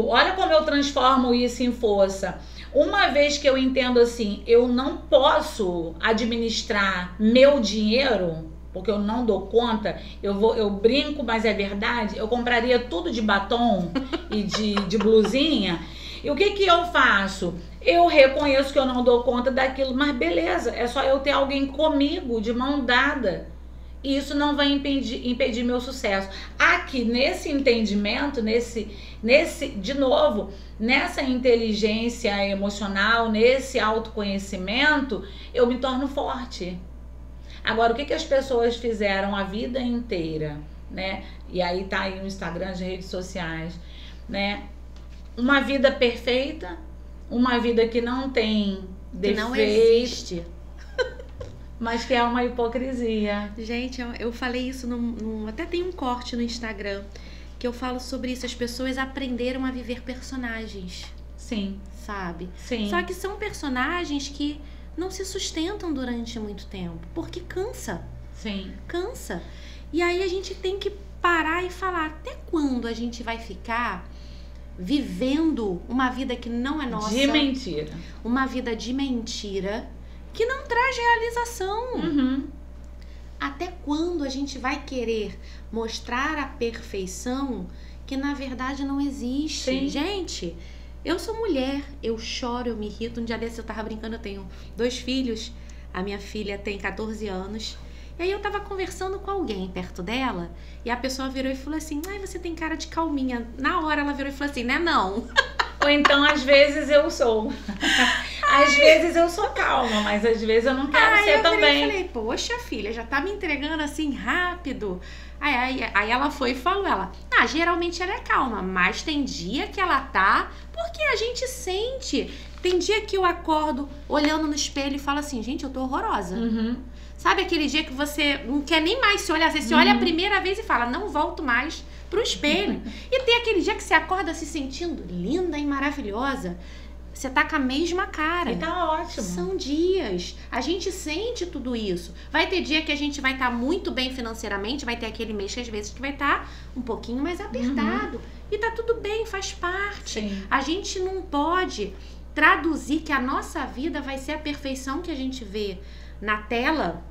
S2: olha como eu transformo isso em força. Uma vez que eu entendo assim, eu não posso administrar meu dinheiro, porque eu não dou conta, eu brinco, mas é verdade, eu compraria tudo de batom e de blusinha. E o que eu faço? Eu reconheço que eu não dou conta daquilo, mas beleza, é só eu ter alguém comigo, de mão dada. E isso não vai impedir meu sucesso. Aqui, nesse entendimento, de novo, nessa inteligência emocional, nesse autoconhecimento, eu me torno forte. Agora, o que as pessoas fizeram a vida inteira, né? E aí tá aí no Instagram, as redes sociais, né? Uma vida perfeita, uma vida que não tem defeito.
S1: Que não existe.
S2: Mas que é uma hipocrisia.
S1: Gente, eu falei isso, até tem um corte no Instagram, que eu falo sobre isso. As pessoas aprenderam a viver personagens.
S2: Sim.
S1: Sabe?
S2: Sim.
S1: Só que são personagens que não se sustentam durante muito tempo, porque cansa.
S2: Sim.
S1: Cansa. E aí a gente tem que parar e falar, até quando a gente vai ficar vivendo uma vida que não é nossa?
S2: De mentira.
S1: Uma vida de mentira que não traz realização.
S2: Uhum.
S1: Até quando a gente vai querer mostrar a perfeição que na verdade não existe?
S2: Sim.
S1: Gente, eu sou mulher, eu choro, eu me irrito. Um dia desse eu tava brincando, eu tenho 2 filhos, a minha filha tem 14 anos. E aí eu tava conversando com alguém perto dela e a pessoa virou e falou assim, ai, você tem cara de calminha. Na hora ela virou e falou assim, né, não?
S2: Ou então, às vezes, eu sou. Às vezes eu sou calma, mas às vezes eu não quero ser também.
S1: Eu falei, poxa, filha, já tá me entregando assim rápido. Aí ela foi e falou, geralmente ela é calma, mas tem dia que ela tá, porque a gente sente. Tem dia que eu acordo olhando no espelho e falo assim, gente, eu tô horrorosa.
S2: Uhum.
S1: Sabe aquele dia que você não quer nem mais se olhar, você se olha a primeira vez e fala, não volto mais pro espelho. E tem aquele dia que você acorda se sentindo linda e maravilhosa. Você tá com a mesma cara.
S2: E tá ótimo.
S1: São dias. A gente sente tudo isso. Vai ter dia que a gente vai estar muito bem financeiramente, vai ter aquele mês que às vezes que vai estar um pouquinho mais apertado. E tá tudo bem, faz parte.
S2: Sim.
S1: A gente não pode traduzir que a nossa vida vai ser a perfeição que a gente vê na tela,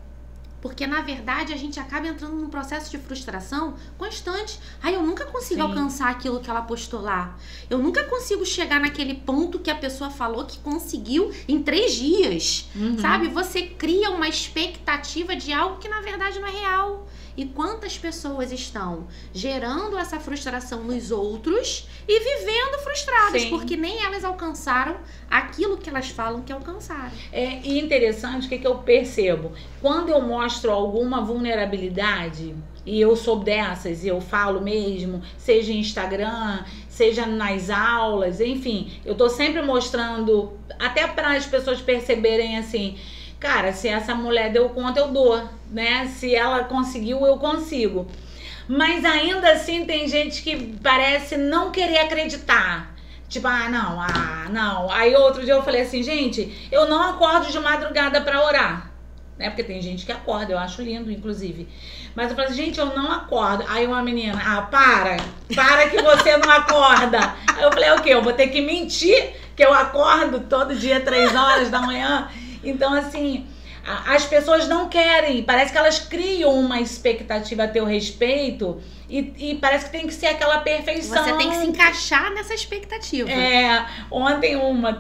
S1: porque na verdade a gente acaba entrando num processo de frustração constante. Eu nunca consigo alcançar aquilo que ela postou lá. Eu nunca consigo chegar naquele ponto que a pessoa falou que conseguiu em 3 dias. Sabe? Você cria uma expectativa de algo que na verdade não é real. E quantas pessoas estão gerando essa frustração nos outros e vivendo frustradas, porque nem elas alcançaram aquilo que elas falam que alcançaram.
S2: E interessante, o que eu percebo? Quando eu mostro alguma vulnerabilidade, e eu sou dessas, e eu falo mesmo, seja em Instagram, seja nas aulas, enfim, eu tô sempre mostrando, até para as pessoas perceberem assim, cara, se essa mulher deu conta, eu dou, né? Se ela conseguiu, eu consigo. Mas ainda assim tem gente que parece não querer acreditar. Tipo, não. Aí outro dia eu falei assim, gente, eu não acordo de madrugada pra orar. Né? Porque tem gente que acorda, eu acho lindo, inclusive. Mas eu falei assim, gente, eu não acordo. Aí uma menina, para que você não acorda. Aí eu falei, o quê? Eu vou ter que mentir que eu acordo todo dia 3 horas da manhã? Então, assim, as pessoas não querem, parece que elas criam uma expectativa a teu respeito e parece que tem que ser aquela perfeição.
S1: Você tem que se encaixar nessa expectativa.
S2: Ontem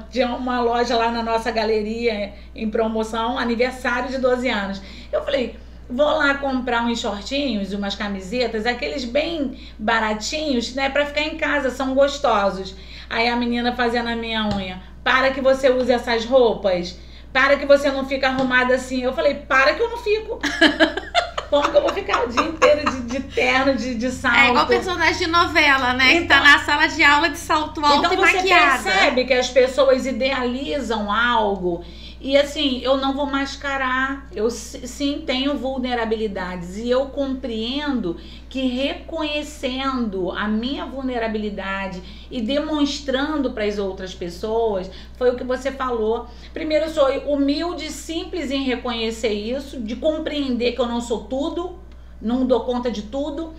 S2: tinha uma loja lá na nossa galeria em promoção, aniversário de 12 anos. Eu falei, vou lá comprar uns shortinhos, umas camisetas, aqueles bem baratinhos, né, pra ficar em casa, são gostosos. Aí a menina fazendo a minha unha, para que você use essas roupas, para que você não fique arrumada assim. Eu falei, para que eu não fico. Como que eu vou ficar o dia inteiro de terno, de salto?
S1: É igual personagem de novela, né? Então, que tá na sala de aula de salto alto e maquiada.
S2: Então você percebe que as pessoas idealizam algo. E assim, eu não vou mascarar, eu sim tenho vulnerabilidades e eu compreendo que reconhecendo a minha vulnerabilidade e demonstrando para as outras pessoas, foi o que você falou. Primeiro, eu sou humilde, simples em reconhecer isso, de compreender que eu não sou tudo, não dou conta de tudo.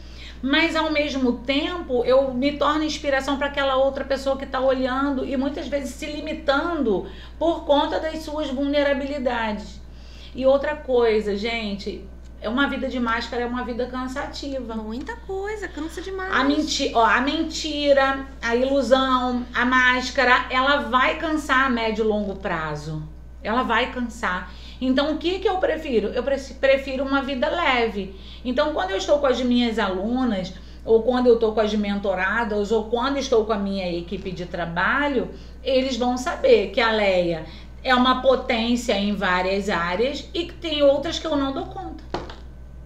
S2: Mas ao mesmo tempo eu me torno inspiração para aquela outra pessoa que está olhando e muitas vezes se limitando por conta das suas vulnerabilidades. E outra coisa, gente, uma vida de máscara é uma vida cansativa.
S1: Muita coisa, cansa demais.
S2: A mentira, a ilusão, a máscara, ela vai cansar a médio e longo prazo. Ela vai cansar. Então, o que eu prefiro? Eu prefiro uma vida leve. Então, quando eu estou com as minhas alunas, ou quando eu estou com as mentoradas, ou quando estou com a minha equipe de trabalho, eles vão saber que a Leia é uma potência em várias áreas e que tem outras que eu não dou conta.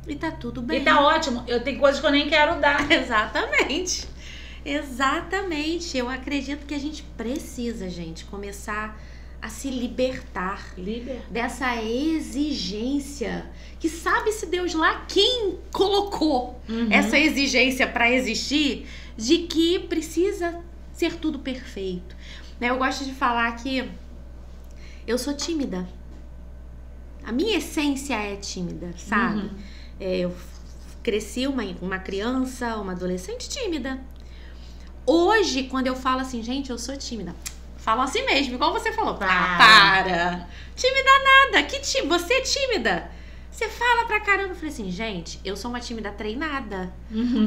S1: E tá tudo bem.
S2: E tá ótimo. Eu tenho coisas que eu nem quero dar.
S1: Exatamente. Exatamente. Eu acredito que a gente precisa, gente, começar a se libertar dessa exigência que sabe-se Deus lá quem colocou essa exigência para existir, de que precisa ser tudo perfeito, né? Eu gosto de falar que eu sou tímida, a minha essência é tímida, sabe? Eu cresci uma criança, uma adolescente tímida. Hoje, quando eu falo assim, gente, eu sou tímida, falam assim mesmo, igual você falou. Para! Tímida nada! Você é tímida? Você fala pra caramba. Eu falei assim, gente, eu sou uma tímida treinada.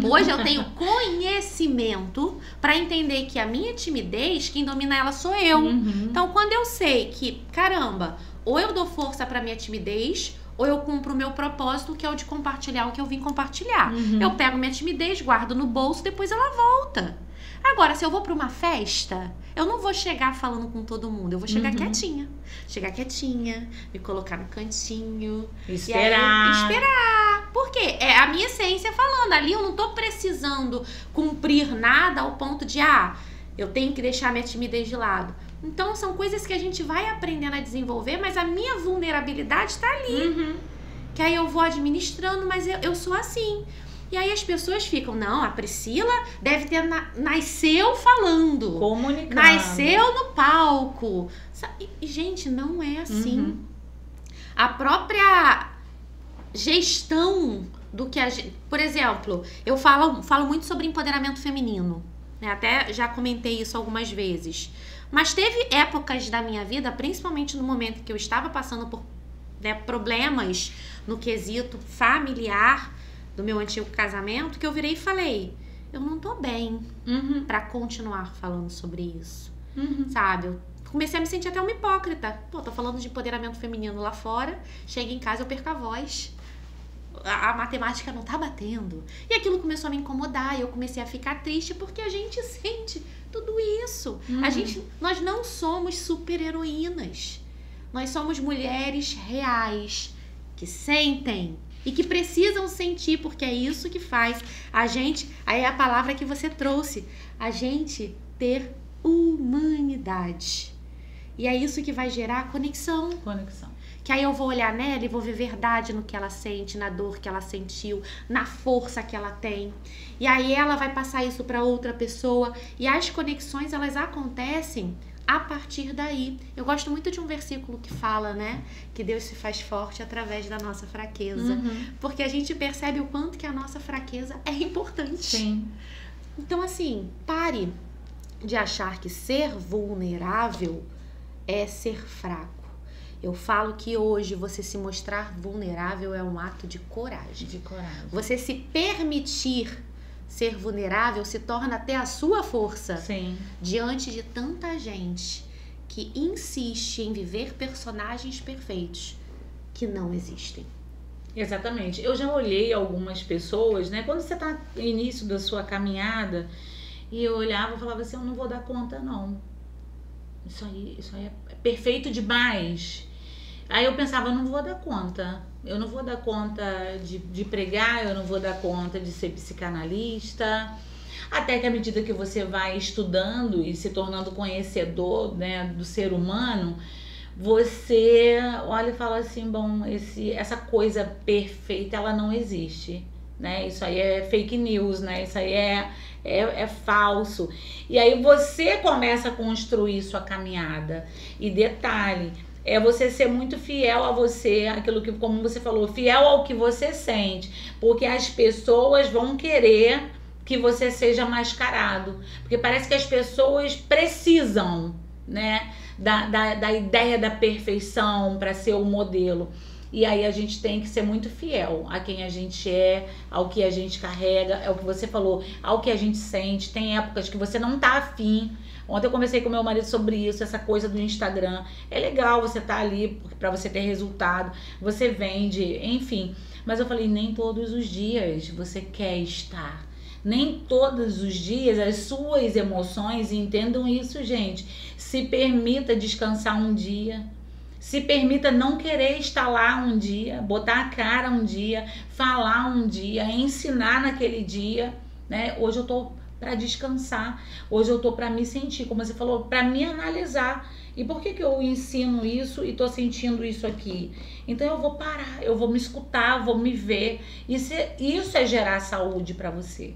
S1: Hoje eu tenho conhecimento pra entender que a minha timidez, quem domina ela sou eu. Então, quando eu sei que, caramba, ou eu dou força pra minha timidez, ou eu cumpro o meu propósito, que é o de compartilhar o que eu vim compartilhar. Eu pego minha timidez, guardo no bolso, depois ela volta. Agora, se eu vou pra uma festa, eu não vou chegar falando com todo mundo. Eu vou chegar quietinha. Chegar quietinha, me colocar no cantinho. Esperar. Por quê? É a minha essência falando. Ali eu não tô precisando cumprir nada ao ponto de, eu tenho que deixar minha timidez de lado. Então, são coisas que a gente vai aprendendo a desenvolver, mas a minha vulnerabilidade tá ali. Que aí eu vou administrando, mas eu sou assim. E aí as pessoas ficam, não, a Priscila deve ter nasceu falando.
S2: Comunicando.
S1: Nasceu no palco. E, gente, não é assim. A própria gestão do que a gente... Por exemplo, eu falo muito sobre empoderamento feminino, né? Até já comentei isso algumas vezes. Mas teve épocas da minha vida, principalmente no momento que eu estava passando por problemas no quesito familiar do meu antigo casamento, que eu virei e falei, eu não tô bem pra continuar falando sobre isso, sabe? Eu comecei a me sentir até uma hipócrita. Tô falando de empoderamento feminino lá fora, chego em casa eu perco a voz, a matemática não tá batendo, e aquilo começou a me incomodar, e eu comecei a ficar triste, porque a gente sente tudo isso. Nós não somos super-heroínas, nós somos mulheres reais, que sentem, e que precisam sentir, porque é isso que faz a gente, aí é a palavra que você trouxe, a gente ter humanidade. E é isso que vai gerar conexão. Que aí eu vou olhar nela e vou ver verdade no que ela sente, na dor que ela sentiu, na força que ela tem. E aí ela vai passar isso para outra pessoa. E as conexões, elas acontecem a partir daí. Eu gosto muito de um versículo que fala, né? Que Deus se faz forte através da nossa fraqueza. Porque a gente percebe o quanto que a nossa fraqueza é importante.
S2: Sim.
S1: Então, assim, pare de achar que ser vulnerável é ser fraco. Eu falo que hoje você se mostrar vulnerável é um ato de coragem. Você se permitir ser vulnerável se torna até a sua força.
S2: Sim.
S1: Diante de tanta gente que insiste em viver personagens perfeitos que não existem.
S2: Exatamente. Eu já olhei algumas pessoas, né? Quando você tá no início da sua caminhada, e eu olhava e falava assim, eu não vou dar conta, não. Isso aí é perfeito demais. Aí eu pensava, eu não vou dar conta. Eu não vou dar conta de pregar, eu não vou dar conta de ser psicanalista. Até que à medida que você vai estudando e se tornando conhecedor, né, do ser humano, você olha e fala assim, bom, essa coisa perfeita, ela não existe, né? Isso aí é fake news, né? Isso aí é falso. E aí você começa a construir sua caminhada. E detalhe, é você ser muito fiel a você, aquilo que, como você falou, fiel ao que você sente. Porque as pessoas vão querer que você seja mascarado. Porque parece que as pessoas precisam, né, da ideia da perfeição para ser o modelo. E aí a gente tem que ser muito fiel a quem a gente é, ao que a gente carrega, é o que você falou, ao que a gente sente. Tem épocas que você não tá afim. Ontem eu conversei com meu marido sobre isso, essa coisa do Instagram. É legal você tá ali para você ter resultado, você vende, enfim. Mas eu falei, nem todos os dias você quer estar. Nem todos os dias as suas emoções, entendam isso, gente. Se permita descansar um dia. Se permita não querer estar lá um dia, botar a cara um dia, falar um dia, ensinar naquele dia, né? Hoje eu tô para descansar, hoje eu tô para me sentir, como você falou, para me analisar. E por que eu ensino isso e tô sentindo isso aqui? Então eu vou parar, eu vou me escutar, vou me ver. Isso é gerar saúde para você.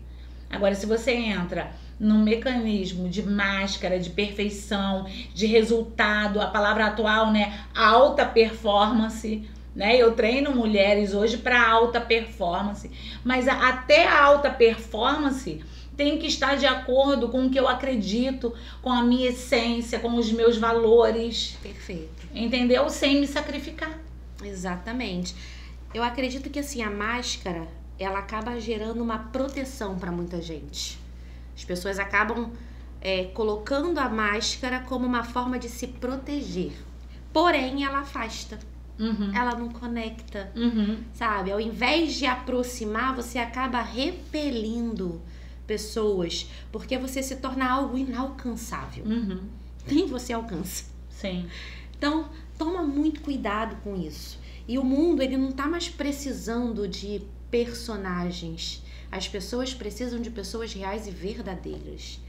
S2: Agora, se você entra num mecanismo de máscara, de perfeição, de resultado, a palavra atual, né, alta performance, né? Eu treino mulheres hoje para alta performance, mas até a alta performance tem que estar de acordo com o que eu acredito, com a minha essência, com os meus valores.
S1: Perfeito.
S2: Entendeu? Sem me sacrificar.
S1: Exatamente. Eu acredito que assim, a máscara, ela acaba gerando uma proteção para muita gente. As pessoas acabam colocando a máscara como uma forma de se proteger. Porém, ela afasta. Ela não conecta. Sabe? Ao invés de aproximar, você acaba repelindo pessoas. Porque você se torna algo inalcançável. Nem você alcança.
S2: Sim.
S1: Então, toma muito cuidado com isso. E o mundo, ele não tá mais precisando de personagens. As pessoas precisam de pessoas reais e verdadeiras.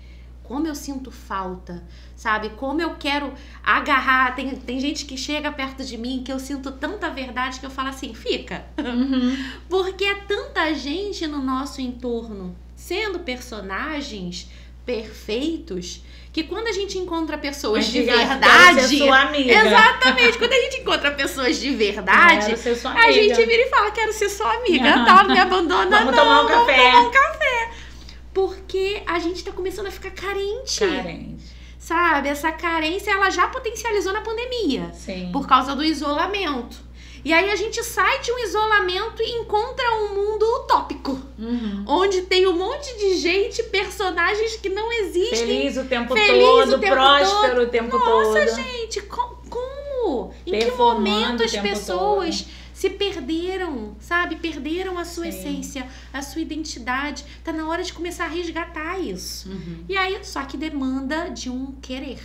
S1: Como eu sinto falta, sabe? Como eu quero agarrar. Tem gente que chega perto de mim que eu sinto tanta verdade que eu falo assim, fica. Porque é tanta gente no nosso entorno sendo personagens perfeitos que quando a gente encontra pessoas de verdade...
S2: Ser sua amiga.
S1: Exatamente. Quando a gente encontra pessoas de verdade, a gente vira e fala, quero ser sua amiga, tá? Me abandona,
S2: vamos tomar um café.
S1: Vamos tomar um café. Porque a gente tá começando a ficar carente. Sabe? Essa carência, ela já potencializou na pandemia.
S2: Sim.
S1: Por causa do isolamento. E aí a gente sai de um isolamento e encontra um mundo utópico. Onde tem um monte de gente, personagens que não existem.
S2: Feliz o tempo todo, próspero o tempo todo.
S1: Nossa, gente, como? Em que momento as pessoas se perderam, sabe? Perderam a sua essência, a sua identidade. Tá na hora de começar a resgatar isso. E aí, só que demanda de um querer.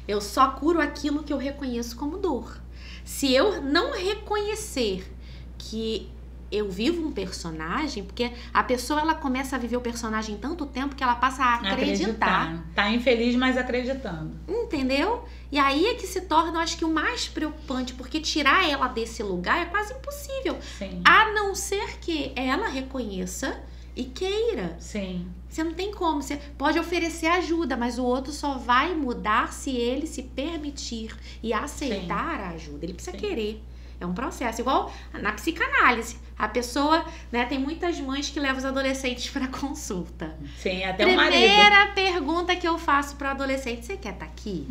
S1: Eu só curo aquilo que eu reconheço como dor. Se eu não reconhecer que eu vivo um personagem, porque a pessoa ela começa a viver o personagem tanto tempo que ela passa a acreditar.
S2: Tá infeliz, mas acreditando.
S1: Entendeu? E aí é que se torna, eu acho que o mais preocupante, porque tirar ela desse lugar é quase impossível.
S2: Sim.
S1: A não ser que ela reconheça e queira.
S2: Sim.
S1: Você não tem como, você pode oferecer ajuda, mas o outro só vai mudar se ele se permitir e aceitar a ajuda. Ele precisa querer. É um processo, igual na psicanálise. A pessoa, né, tem muitas mães que levam os adolescentes para consulta.
S2: Sim, até o marido.
S1: Primeira pergunta que eu faço para adolescente, você quer estar aqui?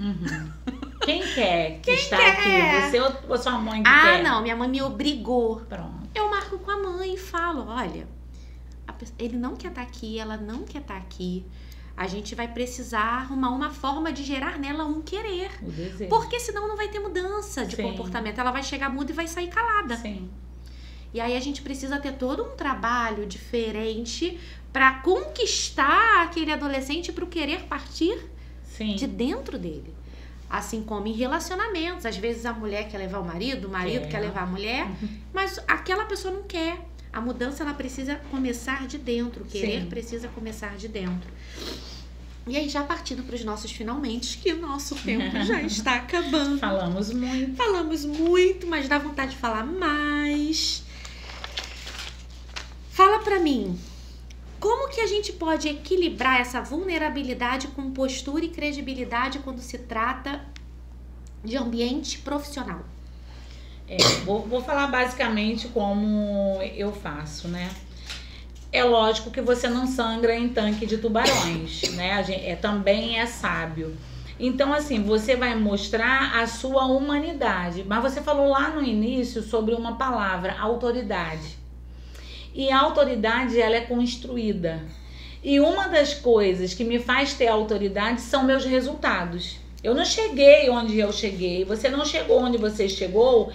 S2: Quem quer estar aqui? Você ou sua mãe que quer?
S1: Ah, não, minha mãe me obrigou.
S2: Pronto.
S1: Eu marco com a mãe e falo, olha, ele não quer estar aqui, ela não quer estar aqui. A gente vai precisar arrumar uma forma de gerar nela um querer.
S2: O desejo.
S1: Porque senão não vai ter mudança de comportamento. Ela vai chegar muda e vai sair calada.
S2: Sim.
S1: E aí a gente precisa ter todo um trabalho diferente para conquistar aquele adolescente para o querer partir de dentro dele. Assim como em relacionamentos. Às vezes a mulher quer levar o marido quer levar a mulher, mas aquela pessoa não quer. A mudança, ela precisa começar de dentro. O querer precisa começar de dentro. E aí, já partindo para os nossos finalmente, que o nosso tempo já está acabando.
S2: Falamos
S1: muito, mas dá vontade de falar mais. Fala para mim, como que a gente pode equilibrar essa vulnerabilidade com postura e credibilidade quando se trata de ambiente profissional?
S2: Vou falar basicamente como eu faço, né? É lógico que você não sangra em tanque de tubarões, né? Também é sábio. Então, assim, você vai mostrar a sua humanidade. Mas você falou lá no início sobre uma palavra, autoridade. E a autoridade, ela é construída. E uma das coisas que me faz ter autoridade são meus resultados. Eu não cheguei onde eu cheguei, você não chegou onde você chegou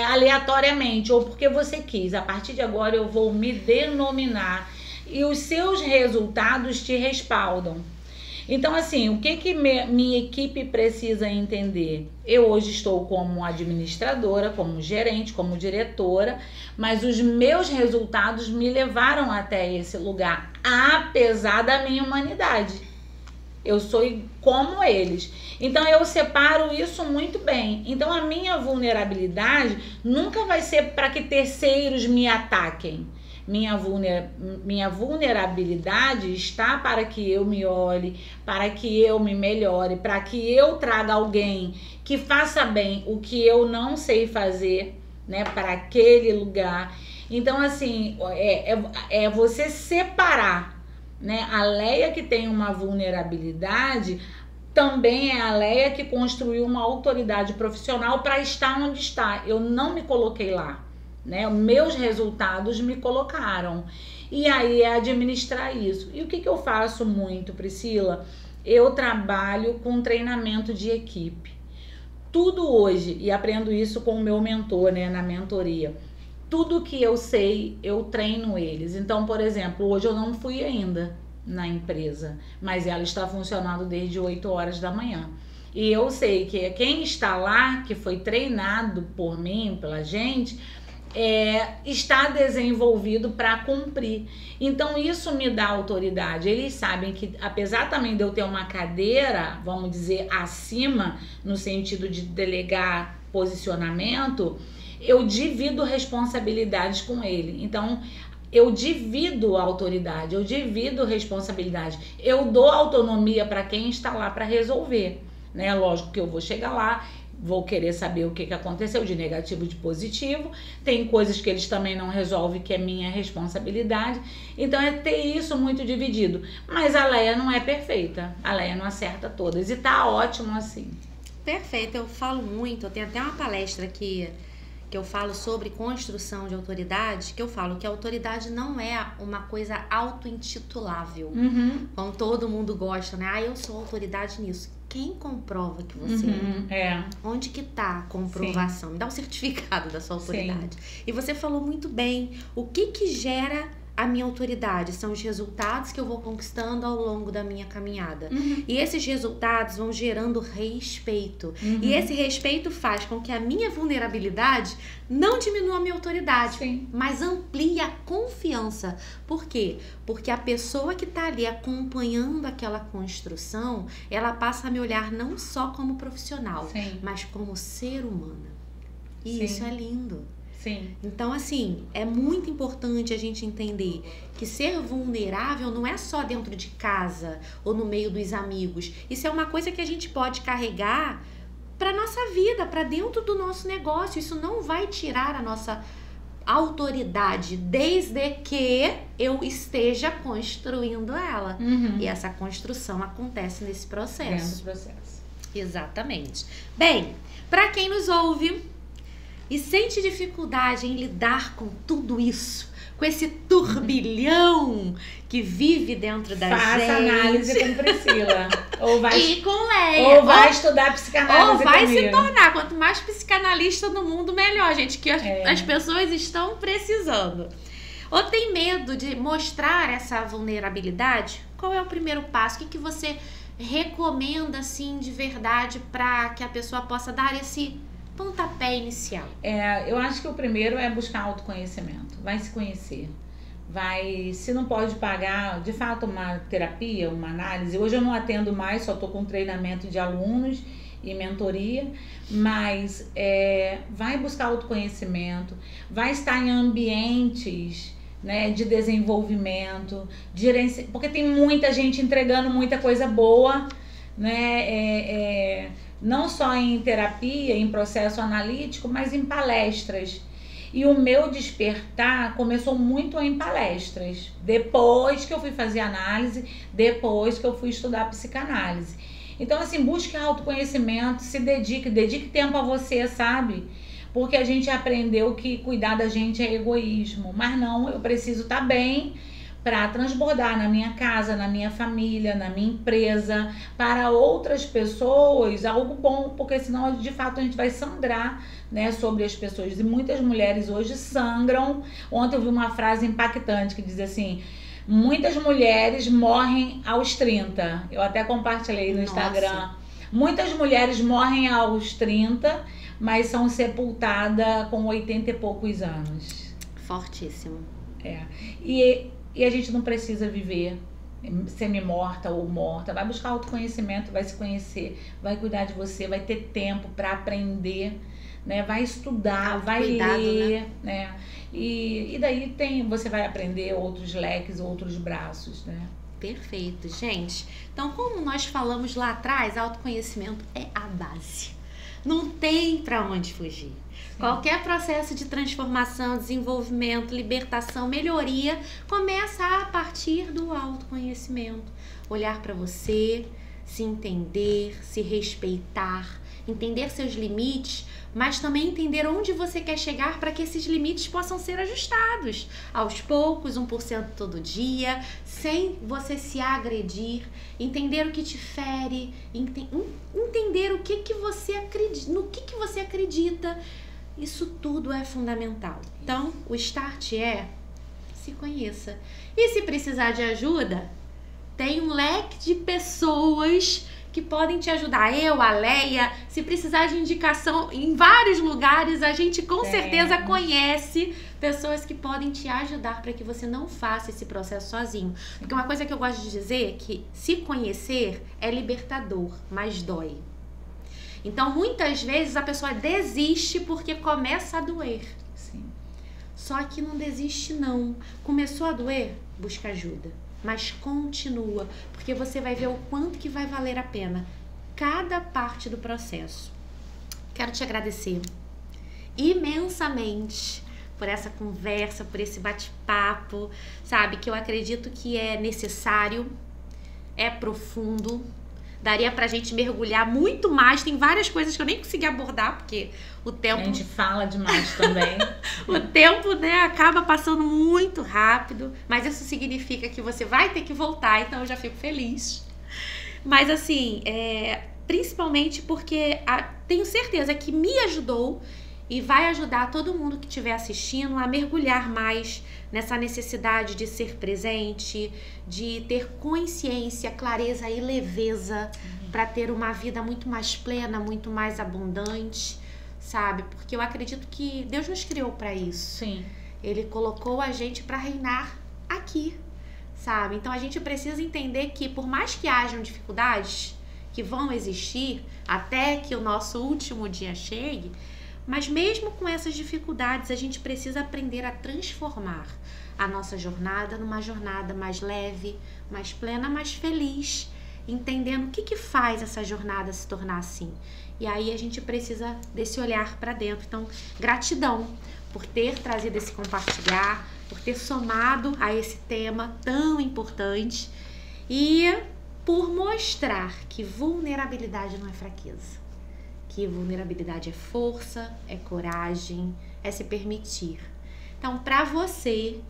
S2: aleatoriamente ou porque você quis. A partir de agora eu vou me denominar e os seus resultados te respaldam. Então, assim, o que minha equipe precisa entender? Eu hoje estou como administradora, como gerente, como diretora, mas os meus resultados me levaram até esse lugar, apesar da minha humanidade. Eu sou como eles. Então, eu separo isso muito bem. Então, a minha vulnerabilidade nunca vai ser para que terceiros me ataquem. Minha vulnerabilidade está para que eu me olhe, para que eu me melhore, para que eu traga alguém que faça bem o que eu não sei fazer, né, para aquele lugar. Então, assim, é você separar, né? A Leia que tem uma vulnerabilidade também é a Leia que construiu uma autoridade profissional para estar onde está. Eu não me coloquei lá, né? Meus resultados me colocaram. E aí é administrar isso. E o que eu faço muito, Priscila? Eu trabalho com treinamento de equipe. Tudo hoje, e aprendo isso com o meu mentor, né, na mentoria. Tudo que eu sei, eu treino eles. Então, por exemplo, hoje eu não fui ainda na empresa, mas ela está funcionando desde 8 horas da manhã. E eu sei que quem está lá, que foi treinado por mim, pela gente, está desenvolvido para cumprir. Então isso me dá autoridade. Eles sabem que, apesar também de eu ter uma cadeira, vamos dizer, acima, no sentido de delegar posicionamento, eu divido responsabilidades com ele. Então eu divido a autoridade, eu divido responsabilidade, eu dou autonomia para quem está lá para resolver, né? Lógico que eu vou chegar lá, vou querer saber o que aconteceu de negativo, de positivo. Tem coisas que eles também não resolvem, que é minha responsabilidade. Então é ter isso muito dividido. Mas a Leia não é perfeita. A Leia não acerta todas. E tá ótimo assim.
S1: Perfeito. Eu falo muito. Eu tenho até uma palestra que eu falo sobre construção de autoridade, que eu falo que a autoridade não é uma coisa auto-intitulável. Como todo mundo gosta, né? Ah, eu sou autoridade nisso. Quem comprova que você é? Onde que tá a comprovação? Me dá um certificado da sua autoridade. Sim. E você falou muito bem. O que gera a minha autoridade? São os resultados que eu vou conquistando ao longo da minha caminhada. E esses resultados vão gerando respeito. E esse respeito faz com que a minha vulnerabilidade não diminua a minha autoridade, mas amplie a confiança. Por quê? Porque a pessoa que está ali acompanhando aquela construção, ela passa a me olhar não só como profissional, mas como ser humana. E isso é lindo.
S2: Sim.
S1: Então, assim, é muito importante a gente entender que ser vulnerável não é só dentro de casa ou no meio dos amigos. Isso é uma coisa que a gente pode carregar para nossa vida, para dentro do nosso negócio. Isso não vai tirar a nossa autoridade, desde que eu esteja construindo ela. E essa construção acontece nesse processo.
S2: Dentro do processo.
S1: Exatamente. Bem, para quem nos ouve e sente dificuldade em lidar com tudo isso, com esse turbilhão que vive dentro da gente.
S2: Faça análise com Priscila.
S1: E com Leia.
S2: Ou vai estudar psicanálise
S1: Ou vai
S2: comigo.
S1: se tornar. Quanto mais psicanalista no mundo, melhor, gente. Que as pessoas estão precisando. Ou tem medo de mostrar essa vulnerabilidade? Qual é o primeiro passo? O que você recomenda, assim, de verdade, para que a pessoa possa dar esse pontapé inicial?
S2: Eu acho que o primeiro é buscar autoconhecimento. Vai se conhecer. Se não pode pagar, de fato, uma terapia, uma análise. Hoje eu não atendo mais, só estou com treinamento de alunos e mentoria, mas vai buscar autoconhecimento, vai estar em ambientes, né, de desenvolvimento, porque tem muita gente entregando muita coisa boa, né, não só em terapia, em processo analítico, mas em palestras. E o meu despertar começou muito em palestras, depois que eu fui fazer análise, depois que eu fui estudar psicanálise. Então, assim, busque autoconhecimento, se dedique tempo a você, sabe? Porque a gente aprendeu que cuidar da gente é egoísmo, mas não, eu preciso estar bem para transbordar na minha casa, na minha família, na minha empresa, para outras pessoas, algo bom, porque senão de fato a gente vai sangrar, né, sobre as pessoas. E muitas mulheres hoje sangram. Ontem eu vi uma frase impactante que diz assim: muitas mulheres morrem aos 30. Eu até compartilhei no Instagram. Muitas mulheres morrem aos 30, mas são sepultadas com 80 e poucos anos.
S1: Fortíssimo.
S2: E a gente não precisa viver semi-morta ou morta. Vai buscar autoconhecimento, vai se conhecer, vai cuidar de você, vai ter tempo para aprender, né? Vai estudar, vai ler, né? E daí você vai aprender outros leques, outros braços, né?
S1: Perfeito, gente. Então, como nós falamos lá atrás, autoconhecimento é a base. Não tem para onde fugir. Sim. Qualquer processo de transformação, desenvolvimento, libertação, melhoria, começa a partir do autoconhecimento. Olhar para você, se entender, se respeitar, entender seus limites, mas também entender onde você quer chegar para que esses limites possam ser ajustados aos poucos, 1% todo dia, sem você se agredir, entender o que te fere, entender o que você acredita, no que você acredita. Isso tudo é fundamental. Então, o start se conheça. E se precisar de ajuda, tem um leque de pessoas que podem te ajudar. Eu, a Leia, se precisar de indicação em vários lugares, a gente com certeza conhece pessoas que podem te ajudar para que você não faça esse processo sozinho. Porque uma coisa que eu gosto de dizer é que se conhecer é libertador, mas dói. Então, muitas vezes a pessoa desiste porque começa a doer.
S2: Sim.
S1: Só que não desiste não. Começou a doer? Busca ajuda. Mas continua, porque você vai ver o quanto que vai valer a pena cada parte do processo. Quero te agradecer imensamente por essa conversa, por esse bate-papo, sabe? Que eu acredito que é necessário, é profundo. Daria pra gente mergulhar muito mais. Tem várias coisas que eu nem consegui abordar, porque o tempo...
S2: A gente fala demais também.
S1: O tempo, né, acaba passando muito rápido. Mas isso significa que você vai ter que voltar, então eu já fico feliz. Mas assim, principalmente porque tenho certeza que me ajudou e vai ajudar todo mundo que estiver assistindo a mergulhar mais nessa necessidade de ser presente, de ter consciência, clareza e leveza para ter uma vida muito mais plena, muito mais abundante, sabe? Porque eu acredito que Deus nos criou para isso.
S2: Sim.
S1: Ele colocou a gente para reinar aqui, sabe? Então a gente precisa entender que por mais que hajam dificuldades que vão existir até que o nosso último dia chegue, mas mesmo com essas dificuldades, a gente precisa aprender a transformar a nossa jornada numa jornada mais leve, mais plena, mais feliz, entendendo o que faz essa jornada se tornar assim. E aí a gente precisa desse olhar para dentro. Então, gratidão por ter trazido esse compartilhar, por ter somado a esse tema tão importante e por mostrar que vulnerabilidade não é fraqueza. Que vulnerabilidade é força, é coragem, é se permitir. Então, para você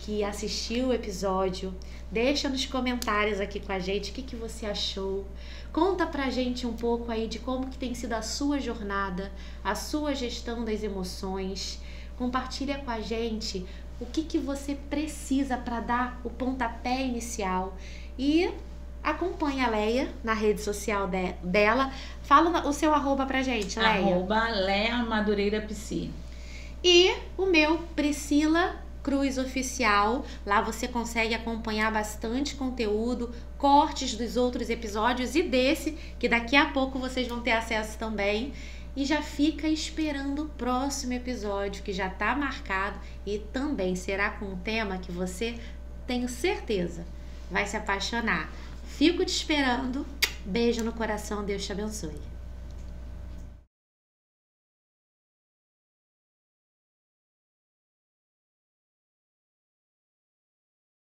S1: que assistiu o episódio. Deixa nos comentários aqui com a gente o que você achou. Conta pra gente um pouco aí de como que tem sido a sua jornada, a sua gestão das emoções. Compartilha com a gente o que você precisa para dar o pontapé inicial. E acompanha a Leia na rede social dela. Fala o seu arroba pra gente, Leia.
S2: @LeiaMadureiraPsi.
S1: E o meu, Priscila Cruz Oficial. Lá você consegue acompanhar bastante conteúdo, cortes dos outros episódios e desse, que daqui a pouco vocês vão ter acesso também. E já fica esperando o próximo episódio, que já está marcado e também será com um tema que você, tenho certeza, vai se apaixonar. Fico te esperando. Beijo no coração, Deus te abençoe.